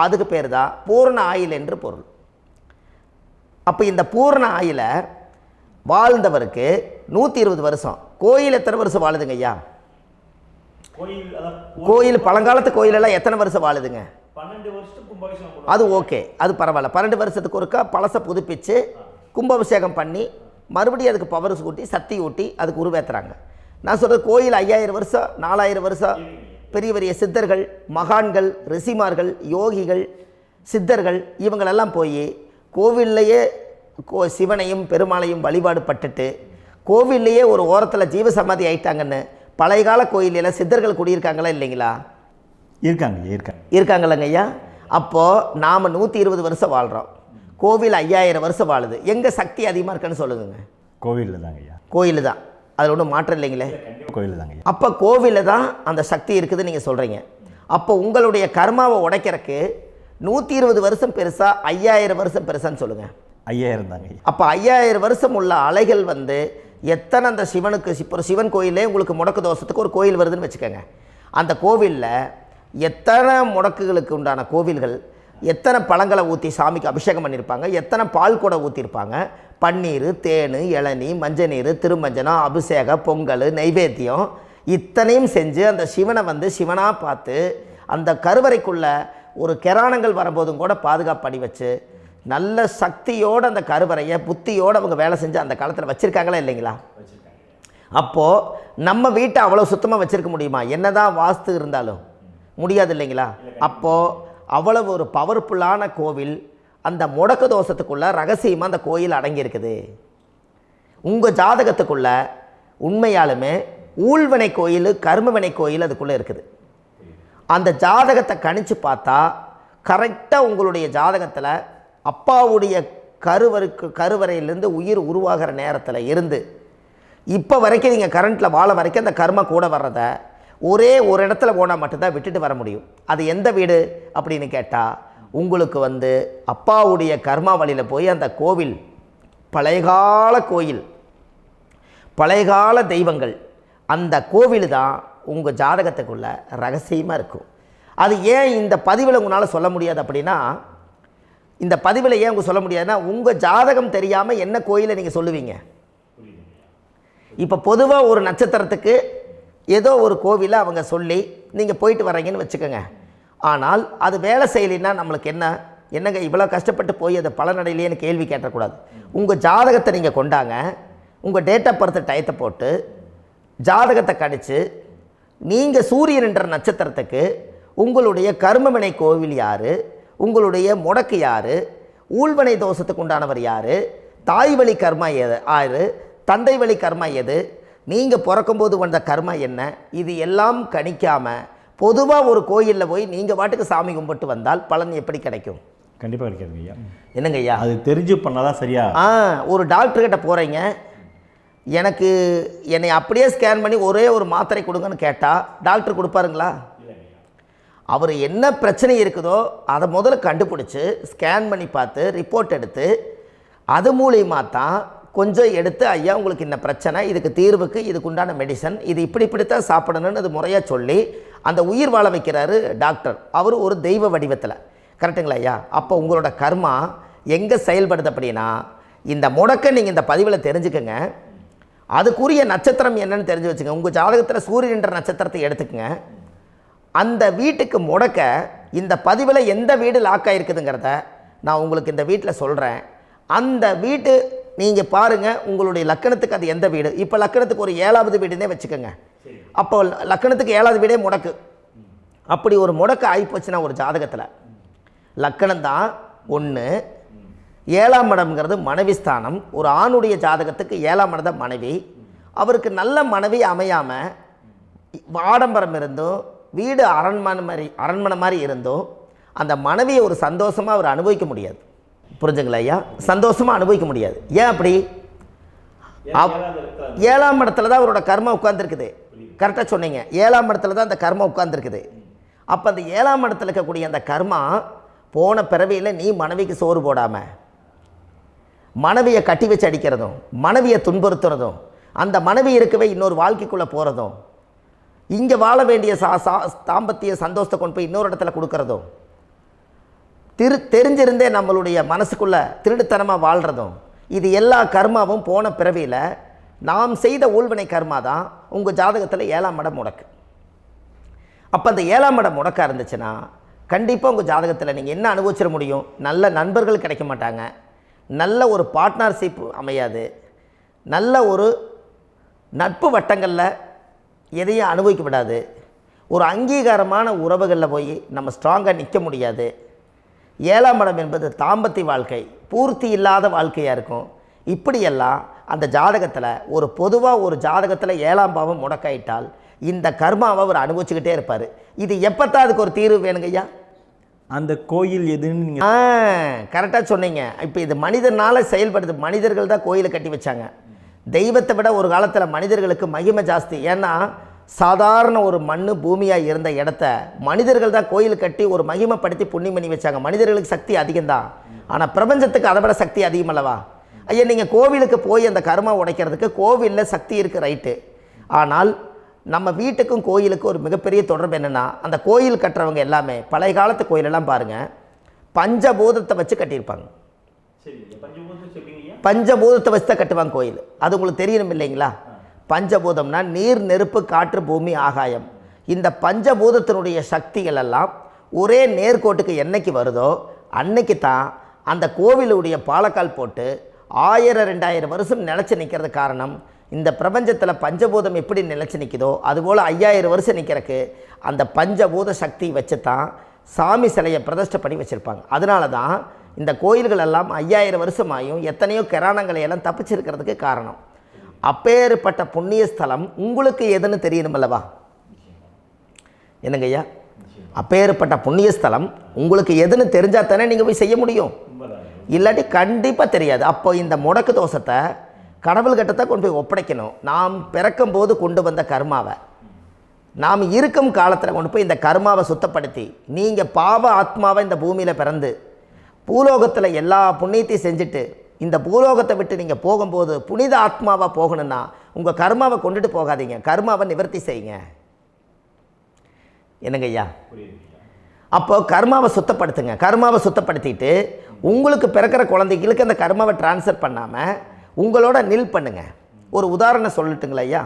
அதுக்கு பேர் தான் பூரண ஆயுள் என்று பொருள். அப்போ இந்த பூரண ஆயுளை வாழ்ந்தவருக்கு 120 வருஷம். கோயில் எத்தனை வருஷம் வாழுதுங்க ஐயா? கோயில் பழங்காலத்து கோயிலெல்லாம் எத்தனை வருஷம் வாழுதுங்க? 12 வருஷத்துக்கு கும்பாபிஷேகம். அது ஓகே, அது பரவாயில்ல. 12 வருஷத்துக்கு ஒருக்கா பழசை புதுப்பிச்சு கும்பாபிஷேகம் பண்ணி மறுபடியும் அதுக்கு பவர் ஊட்டி சக்தி ஊட்டி அதுக்கு உருவேற்றுறாங்க. நான் சொல்கிறது கோயில் 5000 வருஷம் 4000 வருஷம் பெரிய பெரிய சித்தர்கள், மகான்கள், ரிஷிமார்கள், யோகிகள், சித்தர்கள் இவங்களெல்லாம் போய் கோவில்லையே சிவனையும் பெருமாளையும் வழிபாடு பட்டுட்டு கோவில்லையே ஒரு ஓரத்தில் ஜீவசமாதி ஆயிட்டாங்கன்னு பழைய கால கோயிலில் சித்தர்கள் குடியிருக்காங்களா இல்லைங்களா? இருக்காங்களங்க ஐயா. அப்போது நாம் 120 வருஷம் வாழ்கிறோம், கோவில் 5000 வருஷம் வாழுது. எங்கே சக்தி அதிகமாக இருக்குன்னு சொல்லுங்க? கோவிலில் தாங்க ஐயா. கோயில் தான், அதில் ஒன்றும் மாற்றம் இல்லைங்களே. கோயில் தாங்க ஐயா. அப்போ கோவிலில் தான் அந்த சக்தி இருக்குது நீங்கள் சொல்கிறீங்க. அப்போ உங்களுடைய கர்மாவை உடைக்கிறதுக்கு 120 வருஷம் பெருசா 5000 வருஷம் பெருசான்னு சொல்லுங்கள்? 5000 தாங்க. அப்போ 5000 வருஷம் உள்ள அலைகள் வந்து எத்தனை அந்த சிவனுக்கு இப்போ ஒரு சிவன் கோயிலே உங்களுக்கு முடக்கு தோஷத்துக்கு ஒரு கோயில் வருதுன்னு வச்சுக்கோங்க. அந்த கோவிலில் எத்தனை முடக்குகளுக்கு உண்டான கோவில்கள், எத்தனை பழங்களை ஊற்றி சாமிக்கு அபிஷேகம் பண்ணியிருப்பாங்க, எத்தனை பால் கூட ஊற்றிருப்பாங்க, பன்னீர், தேன், இளநீ, மஞ்சள் நீர், திருமஞ்சனம், அபிஷேகம், பொங்கல், நைவேத்தியம் இத்தனையும் செஞ்சு அந்த சிவனை வந்து சிவனாக பார்த்து அந்த கருவறைக்குள்ளே ஒரு கிராணங்கள் வரும்போதும் கூட பாதுகாப்பு பண்ணி வச்சு நல்ல சக்தியோடு அந்த கருவறையை புத்தியோடு அவங்க வேலை செஞ்சு அந்த காலத்தில் வச்சுருக்காங்களா இல்லைங்களா? அப்போது நம்ம வீட்டை அவ்வளோ சுத்தமாக வச்சுருக்க முடியுமா? என்னதான் வாஸ்து இருந்தாலும் முடியாது இல்லைங்களா? அப்போது அவ்வளவு ஒரு பவர்ஃபுல்லான கோவில் அந்த முடக்கு தோஷத்துக்குள்ளே ரகசியமாக அந்த கோயில் அடங்கியிருக்குது. உங்கள் ஜாதகத்துக்குள்ளே உண்மையாலுமே ஊழ்வினை கோயில், கர்மவினை கோயில் அதுக்குள்ளே இருக்குது. அந்த ஜாதகத்தை கணிச்சு பார்த்தா கரெக்டாக உங்களுடைய ஜாதகத்தில் அப்பாவுடைய கருவறையிலேருந்து உயிர் உருவாகிற நேரத்தில் இருந்து இப்போ வரைக்கும் நீங்கள் கரண்ட்டில் வாழ வரைக்கும் அந்த கர்ம கூட வர்றதை ஒரே ஒரு இடத்துல போனால் மட்டும்தான் விட்டுட்டு வர முடியும். அது எந்த வீடு அப்படின்னு கேட்டால் உங்களுக்கு வந்து அப்பாவுடைய கர்மா வழியில் போய் அந்த கோவில் பழையகால கோயில், பழையகால தெய்வங்கள், அந்த கோவில் தான் உங்கள் ஜாதகத்துக்குள்ள ரகசியமாக இருக்கும். அது ஏன் இந்த பதிவில் உங்களால் சொல்ல முடியாது அப்படின்னா, இந்த பதிவில் ஏன் உங்க சொல்ல முடியாதுன்னா உங்கள் ஜாதகம் தெரியாமல் என்ன கோயிலை நீங்கள் சொல்லுவீங்க? இப்போ பொதுவாக ஒரு நட்சத்திரத்துக்கு ஏதோ ஒரு கோவிலை அவங்க சொல்லி நீங்கள் போயிட்டு வரீங்கன்னு வச்சுக்கோங்க. ஆனால் அது வேலை செய்யலைன்னா நம்மளுக்கு என்னங்க இவ்வளோ கஷ்டப்பட்டு போய் அதை பலனடையிலேன்னு கேள்வி கேட்டக்கூடாது. உங்கள் ஜாதகத்தை நீங்கள் கொண்டாங்க, உங்கள் டேட் ஆஃப் பர்த் டயத்தை போட்டு ஜாதகத்தை கணிச்சு நீங்கள் சூரியன் என்ற நட்சத்திரத்துக்கு உங்களுடைய கர்மவினை கோவில் யார், உங்களுடைய முடக்கு யார், ஊழ்வினை தோஷத்துக்கு உண்டானவர் யார், தாய் வழி கர்மா யார், தந்தை வழி கர்மா எது, நீங்கள் பிறக்கும்போது வந்த கர்மா என்ன, இது எல்லாம் கணிக்காமல் பொதுவாக ஒரு கோயிலில் போய் நீங்கள் பாட்டுக்கு சாமி கும்பிட்டு வந்தால் பலன் எப்படி கிடைக்கும்? கண்டிப்பாக கிடைக்காதுங்க ஐயா. என்னங்க ஐயா? அது தெரிஞ்சு பண்ணாதான் சரியா? ஒரு டாக்டர்கிட்ட போகிறீங்க, என்னை அப்படியே ஸ்கேன் பண்ணி ஒரே ஒரு மாத்திரை கொடுங்கன்னு கேட்டால் டாக்டர் கொடுப்பாருங்களா? அவர் என்ன பிரச்சனை இருக்குதோ அதை முதல்ல கண்டுபிடிச்சி ஸ்கேன் பண்ணி பார்த்து ரிப்போர்ட் எடுத்து அது மூலியமாக தான் கொஞ்சம் எடுத்து ஐயா உங்களுக்கு இந்த பிரச்சனை, இதுக்கு தீர்வுக்கு இதுக்கு உண்டான மெடிசன், இது இப்படித்தான் சாப்பிடணும்னு அது முறையாக சொல்லி அந்த உயிர் வாழ வைக்கிறாரு டாக்டர். அவர் ஒரு தெய்வ வடிவத்தில். கரெக்டுங்களா ஐயா? அப்போ உங்களோட கர்மா எங்கே செயல்படுது அப்படின்னா, இந்த முடக்க நீங்கள் இந்த பதிவில் தெரிஞ்சுக்கங்க. அதுக்குரிய நட்சத்திரம் என்னன்னு தெரிஞ்சு வச்சுங்க. உங்கள் ஜாதகத்தில் சூரியன் என்ற நட்சத்திரத்தை எடுத்துக்கங்க. அந்த வீட்டுக்கு முடக்க இந்த பதிவில் எந்த வீடு லாக் ஆகிருக்குதுங்கிறத நான் உங்களுக்கு இந்த வீட்டில் சொல்கிறேன். அந்த வீட்டு நீங்கள் பாருங்கள், உங்களுடைய லக்கணத்துக்கு அது எந்த வீடு. இப்போ லக்கணத்துக்கு ஒரு 7வது வீடுன்னே வச்சுக்கோங்க. அப்போ லக்கணத்துக்கு 7வது வீடே முடக்கு. அப்படி ஒரு முடக்கு ஆகிப்போச்சுன்னா ஒரு ஜாதகத்தில் லக்கணம் தான் 1, 7ஆம் இடம்ங்கிறது மனைவி ஸ்தானம். ஒரு ஆணுடைய ஜாதகத்துக்கு 7ஆம் இடம் தான் மனைவி. அவருக்கு நல்ல மனைவி அமையாமல் ஆடம்பரம் இருந்தும் வீடு அரண்மனை மாதிரி இருந்தும் அந்த மனைவியை ஒரு சந்தோஷமாக அவர் அனுபவிக்க முடியாது. புரிஞ்சுங்களா ஐயா? சந்தோஷமாக அனுபவிக்க முடியாது. ஏன் அப்படி? 7ஆம் இடத்துல தான் அவரோட கர்மா உட்கார்ந்துருக்குது. கரெக்டாக சொன்னீங்க. 7ஆம் இடத்துல தான் அந்த கர்மா உட்கார்ந்துருக்குது. அப்போ அந்த 7ஆம் இடத்துல இருக்கக்கூடிய அந்த கர்மா போன பிறவியில் நீ மனைவிக்கு சோறு போடாமல் மனைவியை கட்டி வச்சு அடிக்கிறதும், மனைவியை துன்புறுத்துறதும், அந்த மனைவி இருக்கவே இன்னொரு வாழ்க்கைக்குள்ளே போகிறதும், இங்கே வாழ வேண்டிய தாம்பத்திய சந்தோஷத்தை கொண்டு போய் இன்னொரு இடத்துல கொடுக்கறதும், தெரிஞ்சிருந்தே நம்மளுடைய மனசுக்குள்ளே திருடுத்தனமாக வாழ்கிறதும், இது எல்லா கர்மாவும் போன பிறவியில் நாம் செய்த ஊழ்வினை கர்மா தான் உங்கள் ஜாதகத்தில் 7ஆம் இடம் முடக்கு. அப்போ அந்த 7ஆம் இடம் முடக்கா இருந்துச்சுன்னா கண்டிப்பாக உங்கள் ஜாதகத்தில் நீங்கள் என்ன அனுபவிச்சிட முடியும்? நல்ல நண்பர்கள் கிடைக்க மாட்டாங்க, நல்ல ஒரு பார்ட்னர்ஷிப் அமையாது, நல்ல ஒரு நட்பு வட்டங்களில் எதையும் அனுபவிக்க விடாது, ஒரு அங்கீகாரமான உறவுகளில் போய் நம்ம ஸ்ட்ராங்காக நிற்க முடியாது. 7ஆம் இடம் என்பது தாம்பத்திய வாழ்க்கை, பூர்த்தி இல்லாத வாழ்க்கையாக இருக்கும். இப்படியெல்லாம் அந்த ஜாதகத்தில் ஒரு பொதுவாக ஒரு ஜாதகத்தில் 7ஆம் பாவம் முடக்காயிட்டால் இந்த கர்மாவை அவர் அனுபவிச்சுக்கிட்டே இருப்பார். இது எப்போத்தான் அதுக்கு ஒரு தீர்வு வேணுங்கய்யா? அந்த கோயில் எதுன்னு நீங்கள் கரெக்டாக சொன்னீங்க. இப்போ இது மனிதனால் செயல்படுது. மனிதர்கள் தான் கோயிலை கட்டி வச்சாங்க. தெய்வத்தை விட ஒரு காலத்தில் மனிதர்களுக்கு மகிமை ஜாஸ்தி. ஏன்னா சாதாரண ஒரு மண் பூமியாக இருந்த இடத்த மனிதர்கள் தான் கோயில் கட்டி ஒரு மகிமைப்படுத்தி புண்ணியம் பண்ணி வச்சாங்க. மனிதர்களுக்கு சக்தி அதிகம்தான், ஆனால் பிரபஞ்சத்துக்கு அதை விட சக்தி அதிகமல்லவா? ஐயா, நீங்கள் கோவிலுக்கு போய் அந்த கர்மா உடைக்கிறதுக்கு கோவிலில் சக்தி இருக்குது, ரைட்டு. ஆனால் நம்ம வீட்டுக்கும் கோயிலுக்கும் ஒரு மிகப்பெரிய தொடர்பு என்னென்னா, அந்த கோயில் கட்டுறவங்க எல்லாமே பழைய காலத்து கோயிலெல்லாம் பாருங்கள், பஞ்சபூதத்தை வச்சு கட்டியிருப்பாங்க. பஞ்சபூதத்தை வச்சு தான் கட்டுவாங்க கோயில். அது உங்களுக்கு தெரியணும் இல்லைங்களா? பஞ்சபூதம்னா நீர், நெருப்பு, காற்று, பூமி, ஆகாயம். இந்த பஞ்சபூதத்தினுடைய சக்திகள் எல்லாம் ஒரே நேர்கோட்டுக்கு என்னைக்கு வருதோ அன்னைக்கு தான் அந்த கோவிலுடைய பாலக்கால் போட்டு 1000-2000 வருஷம் நிலச்சி நிற்கிறது. காரணம், இந்த பிரபஞ்சத்தில் பஞ்சபூதம் எப்படி நிலச்சி நிற்குதோ அதுபோல் 5000 வருஷம் நிற்கிறதுக்கு அந்த பஞ்சபூத சக்தி வச்சு தான் சாமி சிலையை பிரதிஷ்டை பண்ணி வச்சுருப்பாங்க. அதனால தான் இந்த கோயில்கள் எல்லாம் 5000 வருஷமாயும் எத்தனையோ கிராணங்களை எல்லாம் தப்பிச்சிருக்கிறதுக்கு காரணம். அப்பேற்பட்ட புண்ணிய ஸ்தலம் உங்களுக்கு எதுன்னு தெரியணும் அல்லவா? என்னங்க ஐயா, அப்பேற்பட்ட புண்ணிய ஸ்தலம் உங்களுக்கு எதுன்னு தெரிஞ்சால் தானே நீங்கள் போய் செய்ய முடியும், இல்லாட்டி கண்டிப்பாக தெரியாது. அப்போ இந்த முடக்கு தோஷத்தை கடவுள்கிட்ட கொண்டு போய் ஒப்படைக்கணும். நாம் பிறக்கும் போது கொண்டு வந்த கர்மாவை நாம் இருக்கும் காலத்தில் கொண்டு போய் இந்த கர்மாவை சுத்தப்படுத்தி, நீங்கள் பாவ ஆத்மாவை இந்த பூமியில் பிறந்து பூலோகத்தில் எல்லா புண்ணியத்தையும் செஞ்சுட்டு இந்த பூலோகத்தை விட்டு நீங்கள் போகும்போது புனித ஆத்மாவாக போகணுன்னா உங்கள் கர்மாவை கொண்டுட்டு போகாதீங்க, கர்மாவை நிவர்த்தி செய்யுங்க. என்னங்க ஐயா? அப்போ கர்மாவை சுத்தப்படுத்துங்க. கர்மாவை சுத்தப்படுத்திட்டு உங்களுக்கு பிறக்கிற குழந்தைகளுக்கு அந்த கர்மாவை டிரான்ஸ்ஃபர் பண்ணாமல் உங்களோட நில் பண்ணுங்க. ஒரு உதாரணம் சொல்லட்டுங்களா ஐயா?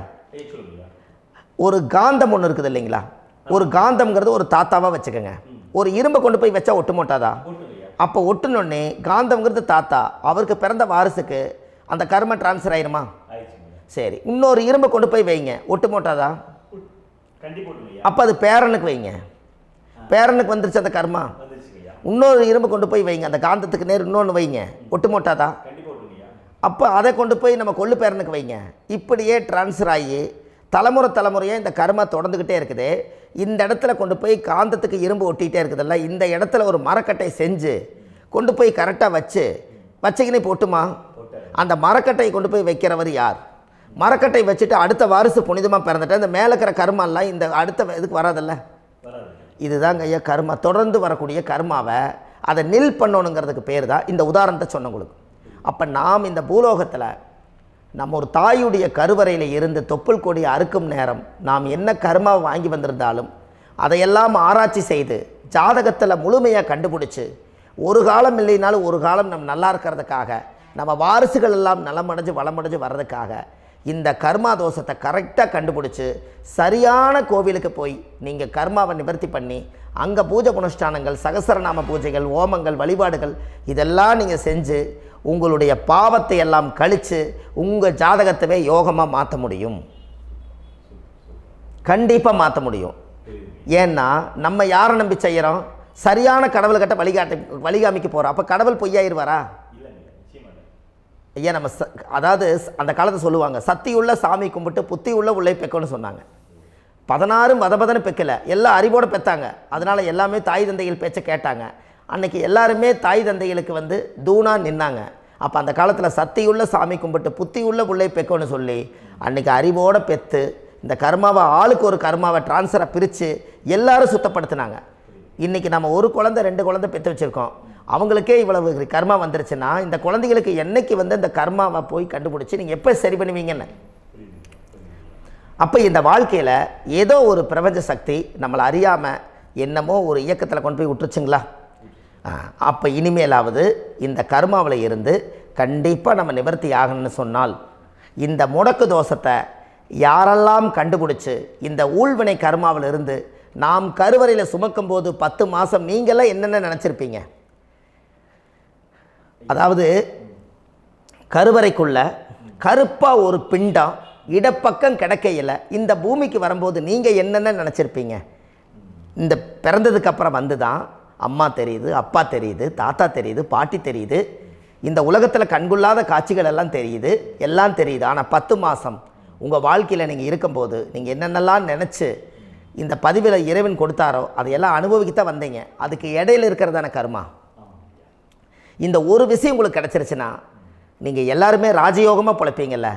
ஒரு காந்தம் ஒன்று இருக்குது இல்லைங்களா? ஒரு காந்தம்ங்கிறது ஒரு தாத்தாவாக வச்சுக்கோங்க. ஒரு இரும்பை கொண்டு போய் வச்சா ஒட்டு மோட்டாதா? அப்போ ஒட்டுனோடனே காந்தம்ங்கிறது தாத்தா, அவருக்கு பிறந்த வாரிசுக்கு அந்த கர்ம டிரான்ஸ்ஃபர் ஆயிருமா? சரி, இன்னொரு இரும்பை கொண்டு போய் வைங்க, ஒட்டு மோட்டாதா? அப்போ அது பேரனுக்கு வைங்க, பேரனுக்கு வந்துருச்சு அந்த கர்மா. இன்னொரு இரும்பை கொண்டு போய் வைங்க, அந்த காந்தத்துக்கு நேர் இன்னொன்று வைங்க, ஒட்டு மோட்டாதா? அப்போ அதை கொண்டு போய் நம்ம கொள்ளு பேரனுக்கு வைங்க. இப்படியே டிரான்ஸ்ஃபர் ஆகி தலைமுறையாக இந்த கர்மா தொடர்ந்துக்கிட்டே இருக்குது. இந்த இடத்துல கொண்டு போய் காந்தத்துக்கு இரும்பு ஒட்டிகிட்டே இருக்குதுல்ல, இந்த இடத்துல ஒரு மரக்கட்டை செஞ்சு கொண்டு போய் கரெக்டாக வச்சுக்கினே போட்டுமா? அந்த மரக்கட்டையை கொண்டு போய் வைக்கிறவர் யார்? மரக்கட்டை வச்சுட்டு அடுத்த வாரிசு புனிதமாக பிறந்துட்டு அந்த மேலே இருக்கிற கர்மாலாம் இந்த அடுத்த இதுக்கு வராதல்ல. இதுதாங்க ஐயா கர்மா. தொடர்ந்து வரக்கூடிய கர்மாவை அதை நில் பண்ணணுங்கிறதுக்கு பேர் தான் இந்த உதாரணத்தை சொன்னவங்களுக்கு. அப்போ நாம் இந்த பூலோகத்தில் நம்ம ஒரு தாயுடைய கருவறையில் இருந்து தொப்புள் கொடி அறுக்கும் நேரம் நாம் என்ன கர்மாவை வாங்கி வந்திருந்தாலும் அதையெல்லாம் ஆராய்ச்சி செய்து ஜாதகத்தில் முழுமையாக கண்டுபிடிச்சி ஒரு காலம் இல்லைனாலும் ஒரு காலம் நம்ம நல்லா இருக்கிறதுக்காக, நம்ம வாரிசுகள் எல்லாம் நலமடைஞ்சு வளமடைஞ்சு வர்றதுக்காக இந்த கர்மா தோஷத்தை கரெக்டாக கண்டுபிடிச்சி சரியான கோவிலுக்கு போய் நீங்கள் கர்மாவை நிவர்த்தி பண்ணி அங்கே பூஜை புனஸ்தானங்கள், சகசரநாம பூஜைகள், ஓமங்கள், வழிபாடுகள் இதெல்லாம் நீங்கள் செஞ்சு உங்களுடைய பாவத்தை எல்லாம் கழித்து உங்கள் ஜாதகத்தவே யோகமாக மாற்ற முடியும். கண்டிப்பாக மாற்ற முடியும். ஏன்னா நம்ம யாரை நம்பி செய்கிறோம்? சரியான கடவுள்கிட்ட வழிகாமிக்க போகிறோம். அப்போ கடவுள் பொய்யாயிருவாரா? ஐயா, நம்ம அதாவது அந்த காலத்தை சொல்லுவாங்க, சத்தியுள்ள சாமி கும்பிட்டு புத்தி உள்ள உள்ளே பெக்கணும்னு சொன்னாங்க. 16 வதபதன்னு பெக்கலை, எல்லாம் அறிவோடு பெற்றாங்க. அதனால் எல்லாமே தாய் தந்தைகள் பேச்சை கேட்டாங்க. அன்றைக்கி எல்லாருமே தாய் தந்தைகளுக்கு தூணாக நின்னாங்க. அப்போ அந்த காலத்தில் சத்தியுள்ள சாமி கும்பிட்டு புத்தி உள்ள உள்ளே பெக்கணும்னு சொல்லி அன்றைக்கி அறிவோடு பெற்று இந்த கர்மாவை ஆளுக்கு ஒரு கர்மாவை டிரான்ஸ்ஃபரை பிரித்து எல்லாரும் சுத்தப்படுத்தினாங்க. இன்றைக்கி நம்ம ஒரு குழந்தை 2 குழந்தை பெற்று வச்சுருக்கோம். அவங்களுக்கே இவ்வளவு கர்மா வந்துருச்சுன்னா இந்த குழந்தைகளுக்கு என்னைக்கு இந்த கர்மாவை போய் கண்டுபிடிச்சி நீங்கள் எப்போ சரி பண்ணுவீங்கன்னு. அப்போ இந்த வாழ்க்கையில் ஏதோ ஒரு பிரபஞ்ச சக்தி நம்மளை அறியாமல் என்னமோ ஒரு இயக்கத்தில் கொண்டு போய் விட்டுருச்சுங்களா? அப்போ இனிமேலாவது இந்த கர்மாவில் இருந்து கண்டிப்பாக நம்ம நிவர்த்தி ஆகணும்னு சொன்னால் இந்த முடக்கு தோஷத்தை யாரெல்லாம் கண்டுபிடிச்சி இந்த ஊழ்வினை கர்மாவில் இருந்து நாம் கருவறையில் சுமக்கும் போது 10 மாதம் நீங்களாம் என்னென்ன நினச்சிருப்பீங்க? அதாவது கருவறைக்குள்ள கருப்பாக ஒரு பிண்டம் இடப்பக்கம் கிடக்கையில் இந்த பூமிக்கு வரும்போது நீங்கள் என்னென்ன நினச்சிருப்பீங்க? இந்த பிறந்ததுக்கு அப்புறம் வந்து தான் அம்மா தெரியுது, அப்பா தெரியுது, தாத்தா தெரியுது, பாட்டி தெரியுது, இந்த உலகத்தில் கண்கொள்ளாத காட்சிகள் எல்லாம் தெரியுது, எல்லாம் தெரியுது. ஆனால் 10 மாதம் உங்கள் வாழ்க்கையில் நீங்கள் இருக்கும்போது நீங்கள் என்னென்னலாம் நினச்சி இந்த பதிவில் இறைவன் கொடுத்தாரோ அதையெல்லாம் அனுபவிக்கத்தான் வந்தீங்க. அதுக்கு இடையில இருக்கிறதான கர்மா. இந்த ஒரு விஷயம் உங்களுக்கு கிடச்சிருச்சுன்னா நீங்கள் எல்லாருமே ராஜயோகமாக பிழைப்பீங்கள்ல.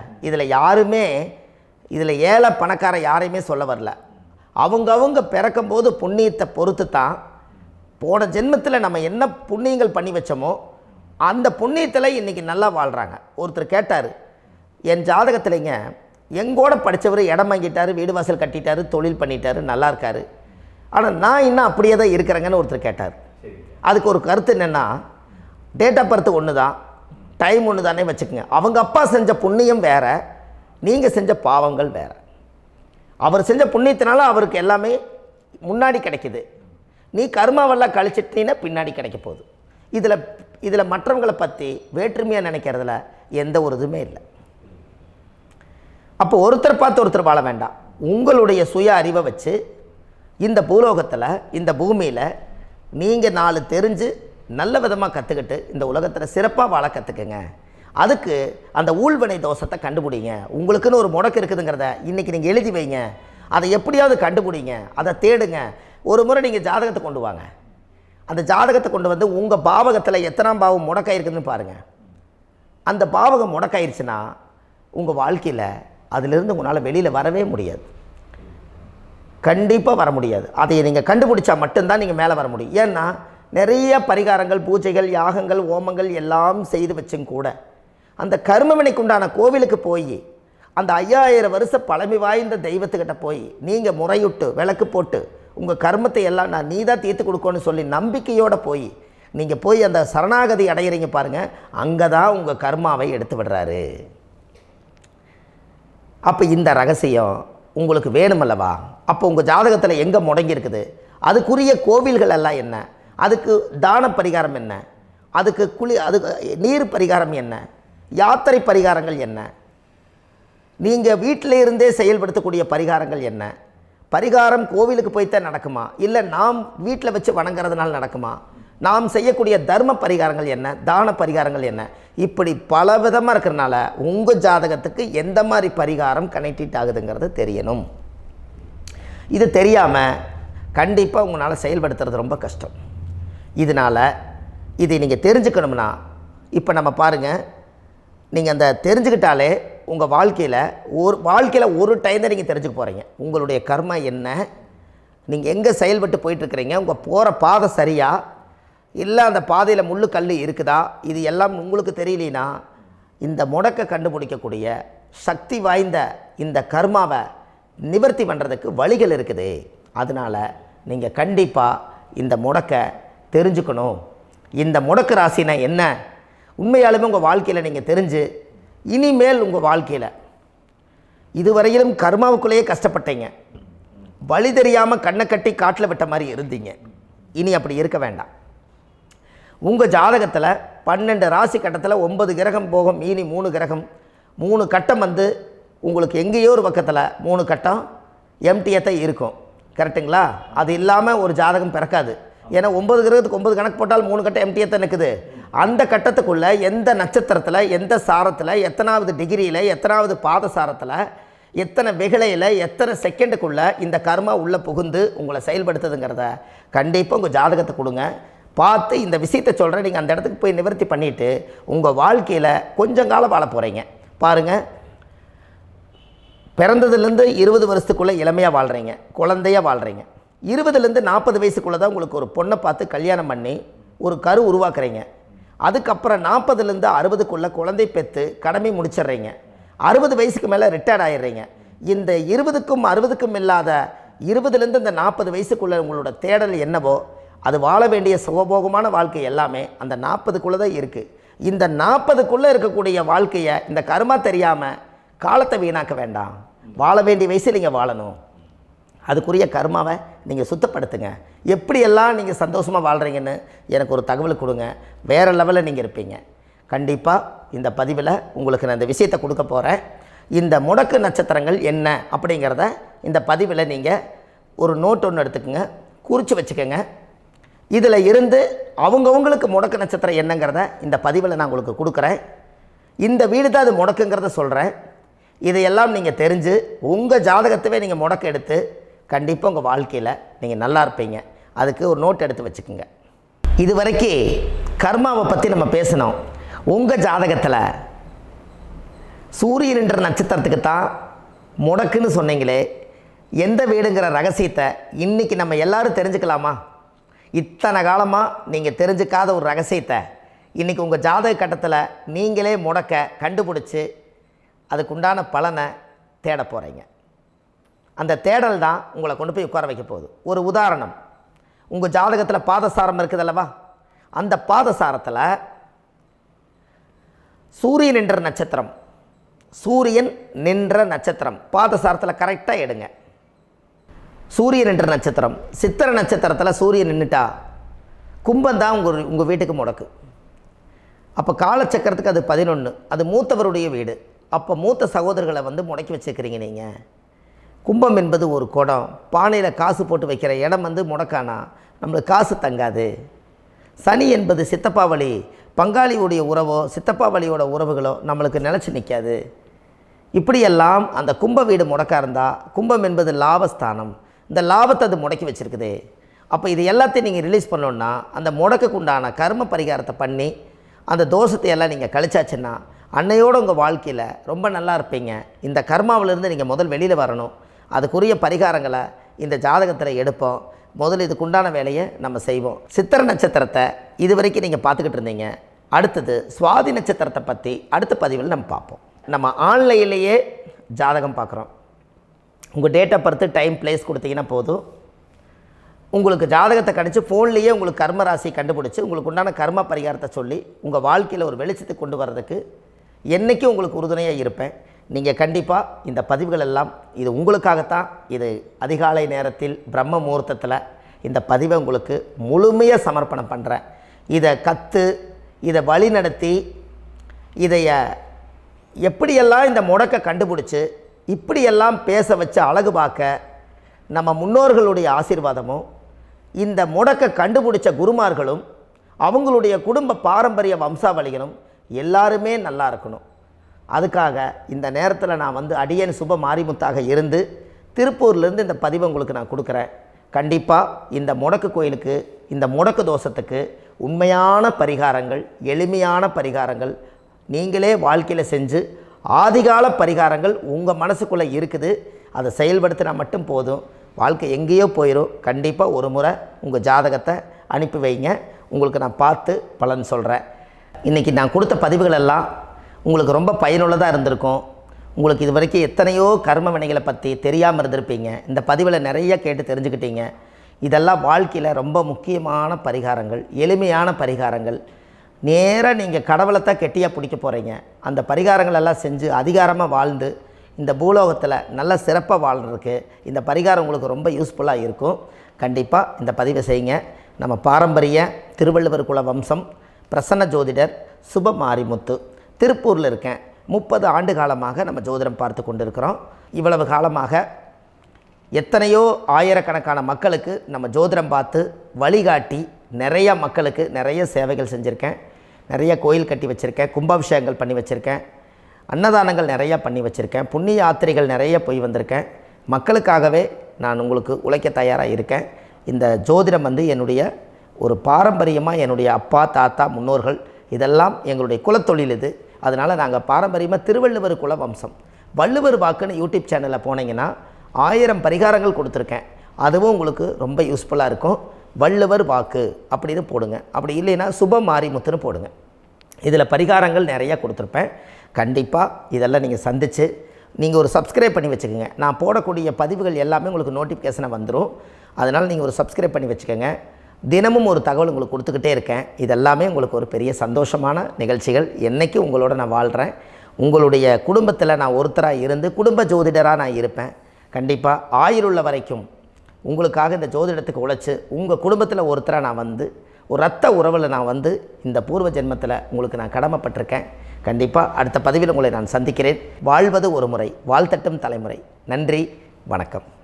இதில் ஏழை பணக்கார யாரையுமே சொல்ல வரல. அவங்க பிறக்கும்போது புண்ணியத்தை பொறுத்து தான் போன ஜென்மத்தில் நம்ம என்ன புண்ணியங்கள் பண்ணி வச்சோமோ அந்த புண்ணியத்தில் இன்றைக்கி நல்லா வாழ்கிறாங்க. ஒருத்தர் கேட்டார், என் ஜாதகத்தில்ங்க எங்கூட படித்தவர் இடம் வாங்கிட்டார், வீடு வாசல் கட்டிட்டார், தொழில் பண்ணிட்டார், நல்லா இருக்கார், ஆனால் நான் இன்னும் அப்படியே தான் இருக்கிறேங்கன்னு ஒருத்தர் கேட்டார். அதுக்கு ஒரு கருத்து என்னென்னா, டேட் ஆஃப் பர்த் ஒன்று தான், டைம் ஒன்று தானே வச்சுக்கோங்க. அவங்க அப்பா செஞ்ச புண்ணியம் வேறு, நீங்கள் செஞ்ச பாவங்கள் வேறு. அவர் செஞ்ச புண்ணியத்தினால அவருக்கு எல்லாமே முன்னாடி கிடைக்குது. நீ கர்மாவெல்லாம் கழிச்சிட்டீங்கன்னா பின்னாடி கிடைக்க போகுது. இதில் மற்றவங்களை பற்றி வேற்றுமையாக நினைக்கிறதுல எந்த ஒரு இதுவுமே இல்லை. அப்போ ஒருத்தர் பார்த்து ஒருத்தர் வாழ வேண்டாம். உங்களுடைய சுய அறிவை வச்சு இந்த பூலோகத்தில் இந்த பூமியில் நீங்கள் 4 தெரிஞ்சு நல்ல விதமாக கற்றுக்கிட்டு இந்த உலகத்தில் சிறப்பாக வாழ கற்றுக்குங்க. அதுக்கு அந்த ஊழ்வினை தோஷத்தை கண்டுபிடிங்க. உங்களுக்குன்னு ஒரு முடக்கு இருக்குதுங்கிறத இன்றைக்கி நீங்கள் எழுதி வைங்க. அதை எப்படியாவது கண்டுபிடிங்க, அதை தேடுங்க. ஒரு முறை நீங்கள் ஜாதகத்தை கொண்டு வாங்க. அந்த ஜாதகத்தை கொண்டு வந்து உங்கள் பாவகத்தில் எத்தனாம் பாவம் முடக்காயிருக்குதுன்னு பாருங்கள். அந்த பாவகம் முடக்காயிருச்சுன்னா உங்கள் வாழ்க்கையில் அதிலிருந்து உங்களால் வெளியில் வரவே முடியாது, கண்டிப்பாக வர முடியாது. அதை நீங்கள் கண்டுபிடிச்சா மட்டும்தான் நீங்கள் மேலே வர முடியும். ஏன்னா நிறைய பரிகாரங்கள், பூஜைகள், யாகங்கள், ஓமங்கள் எல்லாம் செய்து வச்சும் கூட அந்த கர்மவினைக்கு உண்டான கோவிலுக்கு போய் அந்த 5000 வருஷ பழமை வாய்ந்த தெய்வத்துக்கிட்ட போய் நீங்கள் முறையிட்டு விளக்கு போட்டு உங்கள் கர்மத்தை எல்லாம் நான் நீ தான் தீர்த்து கொடுக்கணும்னு சொல்லி நம்பிக்கையோடு நீங்கள் போய் அந்த சரணாகதி அடையிறீங்க பாருங்கள், அங்கே தான் உங்கள் கர்மாவை எடுத்து விடுறாரு. அப்போ இந்த ரகசியம் உங்களுக்கு வேணுமல்லவா? அப்போ உங்கள் ஜாதகத்தில் எங்கே முடங்கி இருக்குது, அதுக்குரிய கோவில்கள் எல்லாம் என்ன, அதுக்கு தான பரிகாரம் என்ன, அதுக்கு நீர் பரிகாரம் என்ன, யாத்திரை பரிகாரங்கள் என்ன, நீங்கள் வீட்டில் இருந்தே செயல்படுத்தக்கூடிய பரிகாரங்கள் என்ன, பரிகாரம் கோவிலுக்கு போய்த்தான் நடக்குமா, இல்லை நாம் வீட்டில் வச்சு வணங்குறதுனால நடக்குமா, நாம் செய்யக்கூடிய தர்ம பரிகாரங்கள் என்ன, தான பரிகாரங்கள் என்ன, இப்படி பல விதமாக இருக்கிறனால உங்கள் ஜாதகத்துக்கு எந்த மாதிரி பரிகாரம் கனெக்ட் ஆகுதுங்கிறது தெரியணும். இது தெரியாமல் கண்டிப்பாக உங்களால் செயல்படுத்துறது ரொம்ப கஷ்டம். இதனால் இதை நீங்கள் தெரிஞ்சுக்கணும்னா இப்போ நம்ம பாருங்கள், நீங்கள் அந்த தெரிஞ்சுக்கிட்டாலே உங்கள் வாழ்க்கையில் ஒரு டைம் தான் நீங்கள் தெரிஞ்சுக்க போகிறீங்க. உங்களுடைய கர்மா என்ன, நீங்கள் எங்கே செயல்பட்டு போயிட்டுருக்கிறீங்க, உங்கள் போகிற பாதை சரியா இல்லை அந்த பாதையில் முள்ளு கல் இருக்குதா, இது எல்லாம் உங்களுக்கு தெரியலனா இந்த முடக்கை கண்டுபிடிக்கக்கூடிய சக்தி வாய்ந்த இந்த கர்மாவை நிவர்த்தி பண்ணுறதுக்கு வழிகள் இருக்குது. அதனால் நீங்கள் கண்டிப்பாக இந்த முடக்கை தெரிஞ்சுக்கணும். இந்த முடக்கு ராசினா என்ன, உண்மையாலுமே உங்கள் வாழ்க்கையில் நீங்கள் தெரிஞ்சு இனிமேல் உங்கள் வாழ்க்கையில் இதுவரையிலும் கர்மாவுக்குள்ளேயே கஷ்டப்பட்டீங்க, வழி தெரியாமல் கண்ணை கட்டி காட்டில் விட்ட மாதிரி இருந்தீங்க, இனி அப்படி இருக்க வேண்டாம். உங்கள் ஜாதகத்தில் 12 ராசி கட்டத்தில் 9 கிரகம் போகும், மீனி 3 கிரகம், 3 கட்டம் வந்து உங்களுக்கு எங்கேயோ ஒரு பக்கத்தில் 3 கட்டம் எம்டிஎத்தான் இருக்கும். கரெக்டுங்களா? அது இல்லாமல் ஒரு ஜாதகம் பிறக்காது. ஏன்னா 9 கிரகத்துக்கு 9 கணக்கு போட்டால் 3 கட்டம் எம்டிஎத்தான் நிற்குது. அந்த கட்டத்துக்குள்ளே எந்த நட்சத்திரத்தில், எந்த சாரத்தில், எத்தனாவது டிகிரியில், எத்தனாவது பாத சாரத்தில், எத்தனை வெகுளையில், எத்தனை செகண்டுக்குள்ளே இந்த கர்மா உள்ளே புகுந்து உங்களை செயல்படுத்துதுங்கிறத கண்டிப்பாக உங்கள் ஜாதகத்தை கொடுங்க. பார்த்து இந்த விஷயத்தை சொல்கிறேன், நீங்கள் அந்த இடத்துக்கு போய் நிவர்த்தி பண்ணிவிட்டு உங்கள் வாழ்க்கையில் கொஞ்சம் காலம் வாழ போகிறீங்க. பாருங்கள், பிறந்ததுலேருந்து 20 வருஷத்துக்குள்ளே இளமையாக வாழ்கிறீங்க, குழந்தையாக வாழ்கிறீங்க. 20லேருந்து 40 வயசுக்குள்ளே தான் உங்களுக்கு ஒரு பொண்ணை பார்த்து கல்யாணம் பண்ணி ஒரு கரு உருவாக்குறீங்க. அதுக்கப்புறம் 40லேருந்து 60க்குள்ளே குழந்தை பெற்று கடமை முடிச்சிடுறீங்க. 60 வயசுக்கு மேலே ரிட்டையர்ட் ஆகிடுறீங்க. இந்த 20க்கும் 60க்கும் இல்லாத 20லேருந்து இந்த 40 வயசுக்குள்ளே உங்களோட தேடல் என்னவோ அது வாழ வேண்டிய சுகபோகமான வாழ்க்கை எல்லாமே அந்த 40க்குள்ளே தான் இருக்குது. இந்த 40க்குள்ளே இருக்கக்கூடிய வாழ்க்கையை இந்த கர்மா தெரியாமல் காலத்தை வீணாக்க வேண்டாம். வாழ வேண்டிய வயசில் நீங்கள் வாழணும். அதுக்குரிய கர்மாவை நீங்கள் சுத்தப்படுத்துங்க. எப்படியெல்லாம் நீங்கள் சந்தோஷமாக வாழ்கிறீங்கன்னு எனக்கு ஒரு தகவல் கொடுங்க. வேறு லெவலில் நீங்கள் இருப்பீங்க. கண்டிப்பாக இந்த பதிவில் உங்களுக்கு நான் இந்த விஷயத்தை கொடுக்க போகிறேன். இந்த முடக்கு நட்சத்திரங்கள் என்ன அப்படிங்கிறத இந்த பதிவில் நீங்கள் ஒரு நோட் ஒன்று எடுத்துக்கோங்க, குறித்து வச்சுக்கோங்க. இதில் இருந்து அவங்கவுங்களுக்கு முடக்கு நட்சத்திரம் என்னங்கிறத இந்த பதிவில் நான் உங்களுக்கு கொடுக்குறேன். இந்த வீடு தான் அது முடக்குங்கிறத சொல்கிறேன். இதையெல்லாம் நீங்கள் தெரிஞ்சு உங்கள் ஜாதகத்தவே நீங்கள் முடக்கு எடுத்து கண்டிப்பாக உங்கள் வாழ்க்கையில் நீங்கள் நல்லா இருப்பீங்க. அதுக்கு ஒரு நோட் எடுத்து வச்சுக்கோங்க. இது வரைக்கும் கர்மாவை பற்றி நம்ம பேசினோம். உங்கள் ஜாதகத்தில் சூரியன் என்ற நட்சத்திரத்துக்கு தான் முடக்குன்னு சொன்னீங்களே, எந்த வீடுங்கிற ரகசியத்தை இன்றைக்கி நம்ம எல்லோரும் தெரிஞ்சுக்கலாமா? இத்தனை காலமாக நீங்கள் தெரிஞ்சுக்காத ஒரு ரகசியத்தை இன்றைக்கி உங்கள் ஜாதக கட்டத்தில் நீங்களே முடக்க கண்டுபிடிச்சி அதுக்குண்டான பலனை தேட போகிறீங்க. அந்த தேடல் தான் உங்களை கொண்டு போய் உட்கார வைக்க போகுது. ஒரு உதாரணம், உங்கள் ஜாதகத்தில் பாதசாரம் இருக்குது அல்லவா? அந்த பாதசாரத்தில் சூரியன் என்ற நட்சத்திரம், சூரியன் நின்ற நட்சத்திரம் பாதசாரத்தில் கரெக்டாக எடுங்க. சூரியன் என்ற நட்சத்திரம், சித்திரை நட்சத்திரத்தில் சூரியன் நின்றுட்டா கும்பம் தான் உங்கள் வீட்டுக்கு முடக்கு. அப்போ காலச்சக்கரத்துக்கு அது 11, அது மூத்தவருடைய வீடு. அப்போ மூத்த சகோதரர்களை முடக்கி வச்சுக்கிறீங்க நீங்கள். கும்பம் என்பது ஒரு குடம், பானையில் காசு போட்டு வைக்கிற இடம் முடக்கானா நம்மளுக்கு காசு தங்காது. சனி என்பது சித்தப்பா வழி பங்காளியுடைய உறவோ சித்தப்பா வழியோட உறவுகளோ நம்மளுக்கு நிலச்சி நிற்காது. இப்படியெல்லாம் அந்த கும்ப வீடு முடக்கா இருந்தால், கும்பம் என்பது லாபஸ்தானம், இந்த லாபத்தை அது முடக்கி வச்சுருக்குது. அப்போ இது எல்லாத்தையும் நீங்கள் ரிலீஸ் பண்ணோன்னா அந்த முடக்குக்கு உண்டான கர்ம பரிகாரத்தை பண்ணி அந்த தோஷத்தை எல்லாம் நீங்கள் கழிச்சாச்சுன்னா அன்னையோடு உங்கள் வாழ்க்கையில் ரொம்ப நல்லா இருப்பீங்க. இந்த கர்மாவிலேருந்து நீங்கள் முதல் வெளியில் வரணும். அதுக்குரிய பரிகாரங்களை இந்த ஜாதகத்தில் எடுப்போம். முதல் இதுக்குண்டான வேலையை நம்ம செய்வோம். சித்திரை நட்சத்திரத்தை இது வரைக்கும் நீங்கள் பார்த்துக்கிட்டு இருந்தீங்க. அடுத்தது சுவாதி நட்சத்திரத்தை பற்றி அடுத்த பதிவில் நம்ம பார்ப்போம். நம்ம ஆன்லைன்லேயே ஜாதகம் பார்க்குறோம். உங்கள் date of birth, time, place கொடுத்தீங்கன்னா போதும். உங்களுக்கு ஜாதகத்தை கணிச்சு ஃபோன்லேயே உங்களுக்கு கர்ம ராசி கண்டுபிடிச்சி உங்களுக்கு உண்டான கர்ம பரிகாரத்தை சொல்லி உங்கள் வாழ்க்கையில் ஒரு வெளிச்சத்தை கொண்டு வர்றதுக்கு என்றைக்கும் உங்களுக்கு உறுதுணையாக இருப்பேன். நீங்கள் கண்டிப்பாக இந்த பதிவுகள் எல்லாம் இது உங்களுக்காகத்தான். இது அதிகாலை நேரத்தில் பிரம்ம முகூர்த்தத்தில் இந்த பதிவை உங்களுக்கு முழுமையாக சமர்ப்பணம் பண்ணுறேன். இதை கற்று இதை வழி நடத்தி இதைய எப்படியெல்லாம் இந்த முடக்க கண்டுபிடிச்சி இப்படியெல்லாம் பேச வச்சு அழகு பார்க்க நம்ம முன்னோர்களுடைய ஆசீர்வாதமும் இந்த முடக்க கண்டுபிடிச்ச குருமார்களும் அவங்களுடைய குடும்ப பாரம்பரிய வம்சாவளிகளும் எல்லாருமே நல்லா இருக்கணும். அதுக்காக இந்த நேரத்தில் நான் அடியேன் சுப மாரிமுத்தாக இருந்து திருப்பூர்லேருந்து இந்த பதிவை உங்களுக்கு நான் கொடுக்குறேன். கண்டிப்பாக இந்த முடக்கு கோயிலுக்கு, இந்த முடக்கு தோஷத்துக்கு உண்மையான பரிகாரங்கள், எளிமையான பரிகாரங்கள் நீங்களே வாழ்க்கையில் செஞ்சு ஆதிகால பரிகாரங்கள் உங்கள் மனசுக்குள்ளே இருக்குது. அதை செயல்படுத்தினா மட்டும் போதும், வாழ்க்கை எங்கேயோ போயிடும். கண்டிப்பாக ஒரு முறை உங்கள் ஜாதகத்தை அனுப்பி வைங்க, உங்களுக்கு நான் பார்த்து பலன் சொல்கிறேன். இன்றைக்கி நான் கொடுத்த பதிவுகள் எல்லாம் உங்களுக்கு ரொம்ப பயனுள்ளதாக இருந்திருக்கும். உங்களுக்கு இது வரைக்கும் எத்தனையோ கர்ம வினைகளை பற்றி தெரியாமல் இருந்திருப்பீங்க. இந்த பதிவில் நிறைய கேட்டு தெரிஞ்சுக்கிட்டீங்க. இதெல்லாம் வாழ்க்கையில் ரொம்ப முக்கியமான பரிகாரங்கள், எளிமையான பரிகாரங்கள். நேராக நீங்கள் கடவுளைத்தான் கெட்டியாக பிடிக்க போகிறீங்க. அந்த பரிகாரங்கள் எல்லாம் செஞ்சு அதிகாரமாக வாழ்ந்து இந்த பூலோகத்தில் நல்ல சிறப்பாக வாழ்கிறதுக்கு இந்த பரிகாரம் உங்களுக்கு ரொம்ப யூஸ்ஃபுல்லாக இருக்கும். கண்டிப்பாக இந்த பதிவை செய்யுங்க. நம்ம பாரம்பரிய திருவள்ளுவர் குல வம்சம், பிரசன்ன ஜோதிடர் சுப மாரிமுத்து, திருப்பூரில் இருக்கேன். 30 ஆண்டு காலமாக நம்ம ஜோதிடம் பார்த்து கொண்டு இருக்கிறோம். இவ்வளவு காலமாக எத்தனையோ ஆயிரக்கணக்கான மக்களுக்கு நம்ம ஜோதிடம் பார்த்து வழிகாட்டி நிறையா மக்களுக்கு நிறைய சேவைகள் செஞ்சுருக்கேன். நிறைய கோயில் கட்டி வச்சுருக்கேன், கும்பாபிஷேகங்கள் பண்ணி வச்சுருக்கேன், அன்னதானங்கள் நிறையா பண்ணி வச்சுருக்கேன், புண்ணிய யாத்திரைகள் நிறைய போய் வந்திருக்கேன். மக்களுக்காகவே நான் உங்களுக்கு உழைக்க தயாராக இருக்கேன். இந்த ஜோதிடம் என்னுடைய ஒரு பாரம்பரியமாக என்னுடைய அப்பா, தாத்தா, முன்னோர்கள் இதெல்லாம் எங்களுடைய குலத்தொழில் இது. அதனால் நாங்கள் பாரம்பரியமாக திருவள்ளுவர் குல வம்சம். வள்ளுவர் வாக்குன்னு யூடியூப் சேனலில் போனீங்கன்னா 1000 பரிகாரங்கள் கொடுத்துருக்கேன். அதுவும் உங்களுக்கு ரொம்ப யூஸ்ஃபுல்லாக இருக்கும். வள்ளுவர் வாக்கு அப்படின்னு போடுங்க. அப்படி இல்லைன்னா சுப மாரிமுத்துன்னு போடுங்க. இதில் பரிகாரங்கள் நிறையா கொடுத்துருப்பேன். கண்டிப்பாக இதெல்லாம் நீங்கள் சந்தித்து நீங்கள் ஒரு சப்ஸ்கிரைப் பண்ணி வச்சுக்கோங்க. நான் போடக்கூடிய பதிவுகள் எல்லாமே உங்களுக்கு நோட்டிஃபிகேஷனை வந்துடும். அதனால் நீங்கள் ஒரு சப்ஸ்கிரைப் பண்ணி வச்சுக்கோங்க. தினமும் ஒரு தகவல் உங்களுக்கு கொடுத்துக்கிட்டே இருக்கேன். இதெல்லாமே உங்களுக்கு ஒரு பெரிய சந்தோஷமான நிகழ்ச்சிகள். என்றைக்கும் உங்களோட நான் வாழ்கிறேன். உங்களுடைய குடும்பத்தில் நான் ஒருத்தராக இருந்து குடும்ப ஜோதிடராக நான் இருப்பேன். கண்டிப்பாக ஆயுளுள்ள வரைக்கும் உங்களுக்காக இந்த ஜோதிடத்துக்கு உழைச்சி உங்கள் குடும்பத்தில் ஒருத்தரை நான் வந்து ஒரு ரத்த உறவில் நான் வந்து இந்த பூர்வ ஜென்மத்தில் உங்களுக்கு நான் கடமைப்பட்டிருக்கேன். கண்டிப்பாக அடுத்த பதிவில் உங்களை நான் சந்திக்கிறேன். வாழ்வது ஒரு முறை, வாழ்த்தட்டும் தலைமுறை. நன்றி, வணக்கம்.